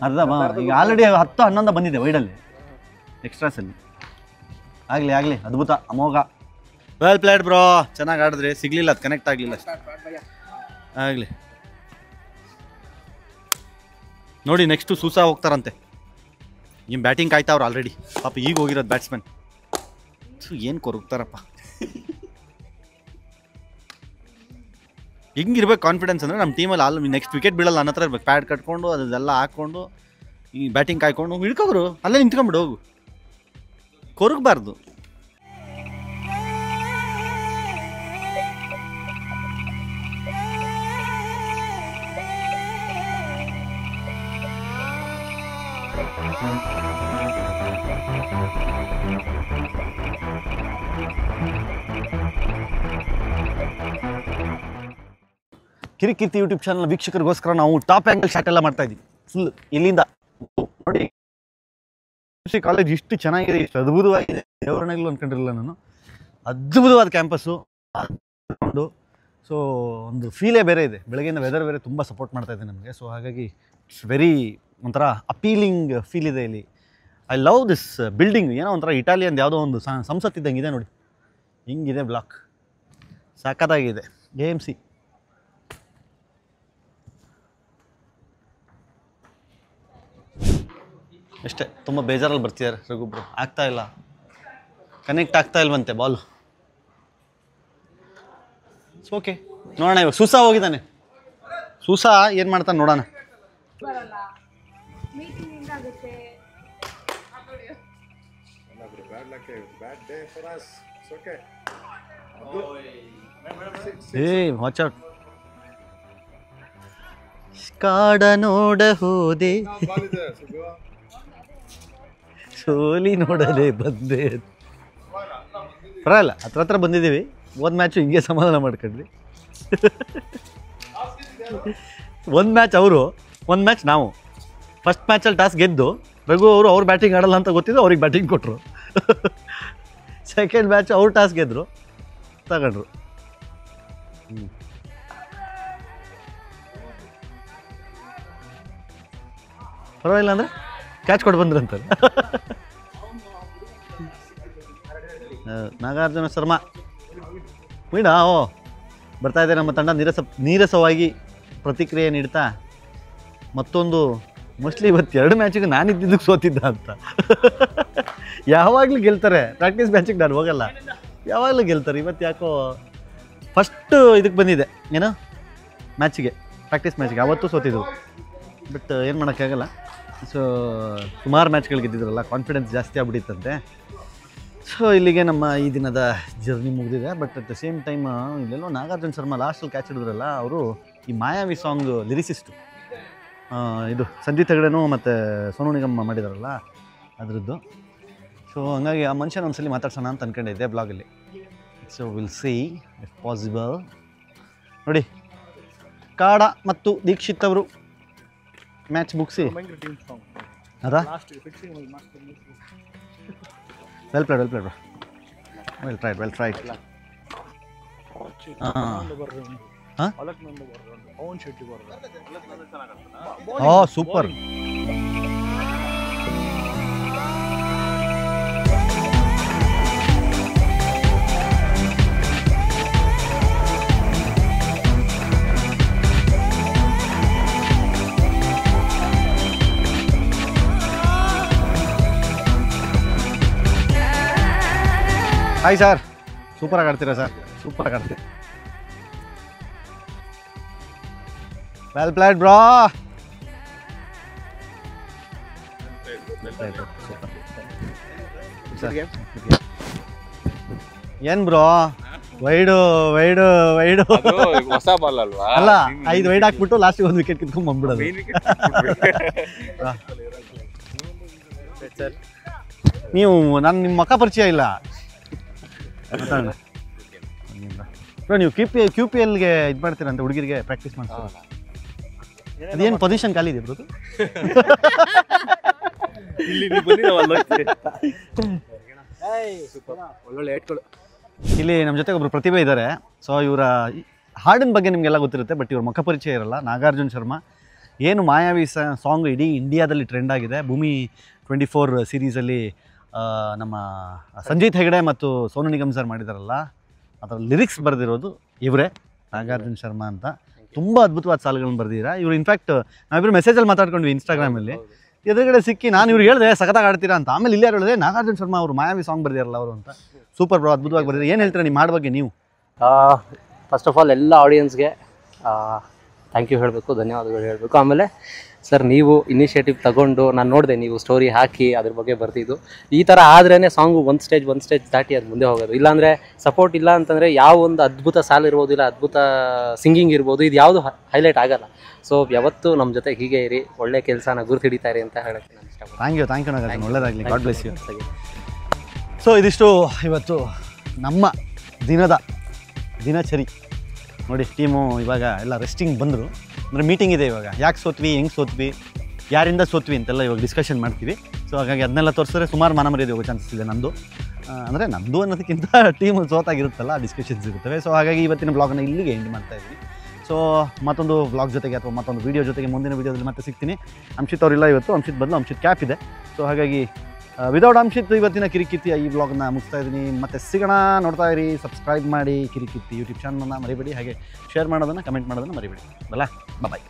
ಅರ್ಧ ಈಗ ಆಲ್ರೆಡಿ 10-11 ಬಂದಿದೆ ವೈಡಲ್ಲಿ, ಎಕ್ಸ್ಟ್ರಾಸಲ್ಲಿ. ಆಗಲಿ ಅದ್ಭುತ, ಅಮೋಘ. ವೆಲ್ ಪ್ಲೇಡ್ ಬ್ರೋ, ಚೆನ್ನಾಗಿ ಆಡಿದ್ರಿ. ಸಿಗಲಿಲ್ಲ, ಅದು ಕನೆಕ್ಟ್ ಆಗಲಿಲ್ಲ ಅಷ್ಟೇ. ಆಗಲಿ ನೋಡಿ, ನೆಕ್ಸ್ಟು ಸೂಸಾ ಹೋಗ್ತಾರಂತೆ. ಏನು ಬ್ಯಾಟಿಂಗ್ ಕಾಯ್ತಾವ್ರು ಆಲ್ರೆಡಿ. ಪಾಪ ಈಗ ಹೋಗಿರೋದು ಬ್ಯಾಟ್ಸ್ಮನ್. ಏನು ಕೊರಗ್ತಾರಪ್ಪ. ಹಿಂಗಿರ್ಬೇಕು ಕಾನ್ಫಿಡೆನ್ಸ್ ಅಂದರೆ ನಮ್ಮ ಟೀಮಲ್ಲಿ. ನೆಕ್ಸ್ಟ್ ವಿಕೆಟ್ ಬೀಳಲ್ಲ ನನ್ನ ಹತ್ರ ಇರ್ಬೇಕು. ಪ್ಯಾಡ್ ಕಟ್ಕೊಂಡು ಅದೆಲ್ಲ ಹಾಕ್ಕೊಂಡು ಈ ಬ್ಯಾಟಿಂಗ್ ಕಾಯ್ಕೊಂಡು ಹಿಡ್ಕೊಬ್ರು, ಅಲ್ಲೇ ನಿಂತ್ಕೊಂಬಿಡು, ಹೋಗು, ಕೊರಗಬಾರ್ದು. ಕಿರಿಕೀರ್ತಿ ಯೂಟ್ಯೂಬ್ ಚಾನಲ್ ವೀಕ್ಷಕರಿಗೋಸ್ಕರ ನಾವು ಟಾಪ್ ಆ್ಯಂಗಲ್ ಶಾಟ್ ಎಲ್ಲ ಮಾಡ್ತಾ ಇದ್ದೀವಿ. ಫುಲ್ ಇಲ್ಲಿಂದ ನೋಡಿ. ಕಾಲೇಜ್ ಇಷ್ಟು ಚೆನ್ನಾಗಿದೆ, ಇಷ್ಟು ಅದ್ಭುತವಾಗಿದೆ, ದೇವರನೆಲ್ಲೂ ಅಂದ್ಕೊಂಡಿರಲಿಲ್ಲ ನಾನು. ಅದ್ಭುತವಾದ ಕ್ಯಾಂಪಸ್ಸು. ಸೊ ಒಂದು ಫೀಲೇ ಬೇರೆ ಇದೆ. ಬೆಳಗ್ಗೆಯಿಂದ ವೆದರ್ ಬೇರೆ ತುಂಬ ಸಪೋರ್ಟ್ ಮಾಡ್ತಾ ಇದೆ ನಮಗೆ. ಸೊ ಹಾಗಾಗಿ ಇಟ್ಸ್ ವೆರಿ ಒಂಥರ ಅಪೀಲಿಂಗ್ ಫೀಲ್ ಇದೆ ಇಲ್ಲಿ. I love this building. ಏನೋ ಒಂಥರ ಇಟಾಲಿಯನ್ ಯಾವುದೋ ಒಂದು ಸಂಸತ್ ಇದ್ದಂಗೆ ಇದೆ ನೋಡಿ. ಹಿಂಗಿದೆ ಬ್ಲಾಕ್, ಸಖತ್ತಾಗಿದೆ. AMC ಅಷ್ಟೇ. ತುಂಬ ಬೇಜಾರಲ್ಲಿ ಬರ್ತಿದ್ದಾರೆ ರಘುಬ್ರು. ಆಗ್ತಾ ಇಲ್ಲ, ಕನೆಕ್ಟ್ ಆಗ್ತಾ ಇಲ್ವಂತೆ ಬಾಲು. ಓಕೆ, ನೋಡೋಣ. ಇವಾಗ ಸೂಸಾ ಹೋಗಿದ್ದಾನೆ. ಸೂಸಾ ಏನು ಮಾಡ್ತಾನೆ ನೋಡೋಣ. ಏ ವಾಚ್ ಔಟ್. ಕಾಡ ನೋಡ ಹೋದೆ ಸೋಲಿ ನೋಡದೆ ಬಂದೆ. ಪರವಾಗಿಲ್ಲ, ಹತ್ರ ಬಂದಿದ್ದೀವಿ. ಒಂದು ಮ್ಯಾಚು ಹಿಂಗೆ ಸಮಾಧಾನ ಮಾಡ್ಕೊಂಡ್ವಿ. ಒಂದು ಮ್ಯಾಚ್ ಅವರು, ಒಂದು ಮ್ಯಾಚ್ ನಾವು. ಫಸ್ಟ್ ಮ್ಯಾಚಲ್ಲಿ ಟಾಸ್ ಗೆದ್ದು ರಘು ಅವರು ಅವ್ರು ಬ್ಯಾಟಿಂಗ್ ಆಡಲ್ಲ ಅಂತ ಗೊತ್ತಿದ್ದು ಅವ್ರಿಗೆ ಬ್ಯಾಟಿಂಗ್ ಕೊಟ್ಟರು. ಸೆಕೆಂಡ್ ಮ್ಯಾಚ್ ಅವ್ರು ಟಾಸ್ ಗೆದ್ದರು, ತಗೊಂಡ್ರು. ಪರವಾಗಿಲ್ಲ ಅಂದರೆ ಕ್ಯಾಚ್ ಕೊಟ್ಟು ಬಂದ್ರಂತಾರೆ. ನಾಗಾರ್ಜುನ ಶರ್ಮಾ ವೀಣ ಬರ್ತಾ ಇದೆ. ನಮ್ಮ ತಂಡ ನೀರಸವಾಗಿ ಪ್ರತಿಕ್ರಿಯೆ ನೀಡ್ತಾ ಮತ್ತೊಂದು ಮೋಸ್ಟ್ಲಿ ಇವತ್ತು 2 ಮ್ಯಾಚಿಗೆ ನಾನಿದ್ದಿದ್ದಕ್ಕೆ ಸೋತಿದ್ದ ಅಂತ. ಯಾವಾಗಲೂ ಗೆಲ್ತಾರೆ. ಪ್ರಾಕ್ಟೀಸ್ ಮ್ಯಾಚಿಗೆ ನಾನು ಹೋಗಲ್ಲ, ಯಾವಾಗಲೂ ಗೆಲ್ತಾರೆ. ಇವತ್ತು ಯಾಕೋ ಫಸ್ಟ್ ಇದಕ್ಕೆ ಬಂದಿದೆ, ಏನೋ ಮ್ಯಾಚಿಗೆ, ಪ್ರಾಕ್ಟೀಸ್ ಮ್ಯಾಚಿಗೆ. ಅವತ್ತು ಸೋತಿದ್ರು, ಬಟ್ ಏನು ಮಾಡೋಕ್ಕಾಗಲ್ಲ. ಸೊ ಸುಮಾರು ಮ್ಯಾಚ್ಗಳು ಗೆದ್ದಿದ್ರಲ್ಲ, ಕಾನ್ಫಿಡೆನ್ಸ್ ಜಾಸ್ತಿ ಆಗ್ಬಿಟ್ಟಿತ್ತಂತೆ. ಸೊ ಇಲ್ಲಿಗೆ ನಮ್ಮ ಈ ದಿನದ ಜರ್ನಿ ಮುಗಿದಿದೆ. But at the same time ಇಲ್ಲೆಲ್ಲೋ ನಾಗಾರ್ಜುನ ಶರ್ಮಾ ಲಾಸ್ಟಲ್ಲಿ ಕ್ಯಾಚ್ ಹಿಡಿದ್ರಲ್ಲ, ಅವರು ಈ ಮಾಯಾವಿ ಸಾಂಗ್ ಲಿರಿಸಿಸ್ಟು. ಇದು ಸಂಜೀತ್ ಹೆಗಡೆನೂ ಮತ್ತು ಸೋನು ನಿಗಮ್ ಮಾಡಿದಾರಲ್ಲ ಅದರದ್ದು. ಸೊ ಹಂಗಾಗಿ ಆ ಮನುಷ್ಯನ ಒಂದ್ಸಲಿ ಮಾತಾಡ್ಸೋಣ ಅಂತ ಅಂದ್ಕೊಂಡಿದ್ದೆ ಬ್ಲಾಗಲ್ಲಿ. So will see if possible. ನೋಡಿ, ಕಾಡ ಮತ್ತು ದೀಕ್ಷಿತ್ ಅವರು ಮ್ಯಾಚ್ ಮುಗಿಸಿ ಅದಾ well played bro, well tried. Super. Hi sir, ಸೂಪರಾಗಿ ಆಡ್ತೀರಾ ಸರ್, ಸೂಪರಾಗಿ ಆಡ್ತೀರಾ. Well played bro. ಏನ್ ಬ್ರೋ ವೈಡು ಹೊಸ ಬಾಲ್ ಅಲ್ವಾ? ಅಲ್ಲ, 5 ವೈಡ್ ಹಾಕ್ಬಿಟ್ಟು ಲಾಸ್ಟಿಗೆ 1 ವಿಕೆಟ್ ಕಿತ್ಕೊಂಡ್ ಬಂದ್ಬಿಡೋದು. ನೀವು ನಾನು ನಿಮ್ಮ ಮಕ್ಕ ಪರಿಚಯ ಇಲ್ಲ ಬ್ರೋ. ನೀವು ಕ್ಯೂ ಪಿ ಎಲ್ಗೆ ಇದು ಮಾಡ್ತೀರಂತ ಹುಡುಗಿರಿಗೆ ಪ್ರಾಕ್ಟೀಸ್ ಮಾಡ್ತೀರ. ಅದೇನು ಪೊಸಿಷನ್ ಖಾಲಿ ಇದೆ ಬ್ರೋ? ಇಲ್ಲಿ ನಮ್ಮ ಜೊತೆ ಒಬ್ರು ಪ್ರತಿಭೆ ಇದ್ದಾರೆ. ಸೊ ಇವರ ಹಾಡಿನ ಬಗ್ಗೆ ನಿಮಗೆಲ್ಲ ಗೊತ್ತಿರುತ್ತೆ, ಬಟ್ ಇವ್ರ ಮುಖ ಪರಿಚಯ ಇರಲ್ಲ. ನಾಗಾರ್ಜುನ ಶರ್ಮಾ ಏನು ಮಾಯಾವಿ ಸಾಂಗ್ ಇಡೀ ಇಂಡಿಯಾದಲ್ಲಿ ಟ್ರೆಂಡ್ ಆಗಿದೆ. ಭೂಮಿ 24 ಸೀರೀಸಲ್ಲಿ ನಮ್ಮ ಸಂಜೀತ್ ಹೆಗಡೆ ಮತ್ತು ಸೋನು ನಿಗಮ್ ಸರ್ ಮಾಡಿದಾರಲ್ಲ, ಅದರ ಲಿರಿಕ್ಸ್ ಬರೆದಿರೋದು ಇವರೇ, ನಾಗಾರ್ಜುನ ಶರ್ಮಾ ಅಂತ. ತುಂಬ ಅದ್ಭುತವಾದ ಸಾಲುಗಳನ್ನು ಬರೆದಿದ್ದೀರಾ. ಇವರು ಇನ್ಫ್ಯಾಕ್ಟ್ ನಾವಿಬ್ಬರು ಮೆಸೇಜಲ್ಲಿ ಮಾತಾಡ್ಕೊಂಡ್ವಿ ಇನ್ಸ್ಟಾಗ್ರಾಮಲ್ಲಿ. ಎದುರುಗಡೆ ಸಿಕ್ಕಿ ನಾನು ಇವ್ರು ಹೇಳಿದೆ ಸಖತ್ತಾಗಿ ಆಡ್ತೀರಾ ಅಂತ. ಆಮೇಲೆ ಇಲ್ಲೇ ಹೇಳಿದೆ ನಾಗಾರ್ಜುನ ಶರ್ಮಾ ಅವರು ಮಾಯಾವಿ ಸಾಂಗ್ ಬರೆದಿರಲ್ಲ ಅವರು ಅಂತ. ಸೂಪರ್ ಬ್ರೋ, ಅದ್ಭುತವಾಗಿ ಬರೆದಿದ್ದಾರೆ. ಏನು ಹೇಳ್ತೀರಾ ನಿಮ್ಮ ಹಾಡು ಬಗ್ಗೆ ನೀವು? ಫಸ್ಟ್ ಆಫ್ ಆಲ್ ಎಲ್ಲ ಆಡಿಯನ್ಸ್ಗೆ ಥ್ಯಾಂಕ್ ಯು ಹೇಳಬೇಕು, ಧನ್ಯವಾದಗಳು ಹೇಳಬೇಕು. ಆಮೇಲೆ ಸರ್, ನೀವು ಇನಿಷಿಯೇಟಿವ್ ತಗೊಂಡು, ನಾನು ನೋಡಿದೆ ನೀವು ಸ್ಟೋರಿ ಹಾಕಿ ಅದ್ರ ಬಗ್ಗೆ ಬರ್ತಿದ್ದು. ಈ ಥರ ಆದ್ರೇ ಸಾಂಗು ಒಂದು ಸ್ಟೇಜ್ ದಾಟಿ ಅದು ಮುಂದೆ ಹೋಗೋದು. ಇಲ್ಲಾಂದರೆ ಸಪೋರ್ಟ್ ಇಲ್ಲ ಅಂತಂದರೆ ಯಾವ ಒಂದು ಅದ್ಭುತ ಸಾಲ್ ಇರ್ಬೋದು, ಇಲ್ಲ ಅದ್ಭುತ ಸಿಂಗಿಂಗ್ ಇರ್ಬೋದು, ಇದು ಯಾವುದು ಹೈಲೈಟ್ ಆಗಲ್ಲ. ಸೊ ಯಾವತ್ತೂ ನಮ್ಮ ಜೊತೆ ಹೀಗೆ ಇರಿ, ಒಳ್ಳೆ ಕೆಲಸನ ಗುರುತು ಹಿಡಿತಾರೆ ಅಂತ ಹೇಳೋಕ್ಕೆ ನಾನು ಇಷ್ಟಪಡ್ತೀನಿ. ಥ್ಯಾಂಕ್ ಯು ನಾಗಾರ್ಜುನ, ಒಳ್ಳೆಯದಾಗಲಿ, ಗಾಡ್ ಬ್ಲೆಸ್ ಯು. ಸೊ ಇದಿಷ್ಟು ಇವತ್ತು ನಮ್ಮ ದಿನಚರಿ. ನೋಡಿ, ಟೀಮು ಇವಾಗ ಎಲ್ಲ ರೆಸ್ಟಿಂಗ್ ಬಂದರು. ಅಂದರೆ ಮೀಟಿಂಗ್ ಇದೆ ಇವಾಗ, ಯಾಕೆ ಸೋತ್ವಿ, ಹೆಂಗೆ ಸೋತ್ವಿ, ಯಾರಿಂದ ಸೋತ್ವಿ ಅಂತೆಲ್ಲ ಇವಾಗ ಡಿಸ್ಕಷನ್ ಮಾಡ್ತೀವಿ. ಸೊ ಹಾಗಾಗಿ ಅದನ್ನೆಲ್ಲ ತೋರಿಸಿದ್ರೆ ಸುಮಾರು ಮರ್ಯಾದೆ ಹೋಗೋ ಚಾನ್ಸಸ್ ಇದೆ. ನಂದು ಅನ್ನೋದಕ್ಕಿಂತ ಟೀಮ್ ಸೋತಾಗಿರುತ್ತಲ್ಲ, ಡಿಸ್ಕಷನ್ಸ್ ಇರುತ್ತವೆ. ಸೊ ಹಾಗಾಗಿ ಇವತ್ತಿನ ಬ್ಲಾಗನ್ನು ಇಲ್ಲಿಗೆ ಎಂಡ್ ಮಾಡ್ತಾ ಇದ್ದೀನಿ. ಸೊ ಮತ್ತೊಂದು ಬ್ಲಾಗ್ ಜೊತೆಗೆ ಅಥವಾ ಮತ್ತೊಂದು ವೀಡಿಯೋ ಜೊತೆಗೆ ಮುಂದಿನ ವೀಡಿಯೋದಲ್ಲಿ ಮತ್ತೆ ಸಿಗ್ತೀನಿ. ಅಂಶಿತ್ ಅವರಿಲ್ಲ ಇವತ್ತು, ಅಂಶಿತ್ ಬದಲು ಅಂಶಿತ್ ಕ್ಯಾಪ್ ಇದೆ. ಸೊ ಹಾಗಾಗಿ ವಿದೌಟ್ ಅಂಶಿತ್ ಇವತ್ತಿನ ಕಿರಿಕಿರ್ತಿಯ ಈ ಬ್ಲಾಗ್ನ ಮುಗಿಸ್ತಾ ಇದ್ದೀನಿ. ಮತ್ತೆ ಸಿಗೋಣ, ನೋಡ್ತಾ ಇರಿ, ಸಬ್ಸ್ಕ್ರೈಬ್ ಮಾಡಿ ಕಿರಿಕಿರ್ತಿ ಯೂಟ್ಯೂಬ್ ಚಾನಲ್ನ ಮರಿಬೇಡಿ. ಹಾಗೆ ಶೇರ್ ಮಾಡೋದನ್ನು, ಕಮೆಂಟ್ ಮಾಡೋದನ್ನು ಮರಿಬೇಡಿ. ಬಲ್ಲ, ಬಾಯ್.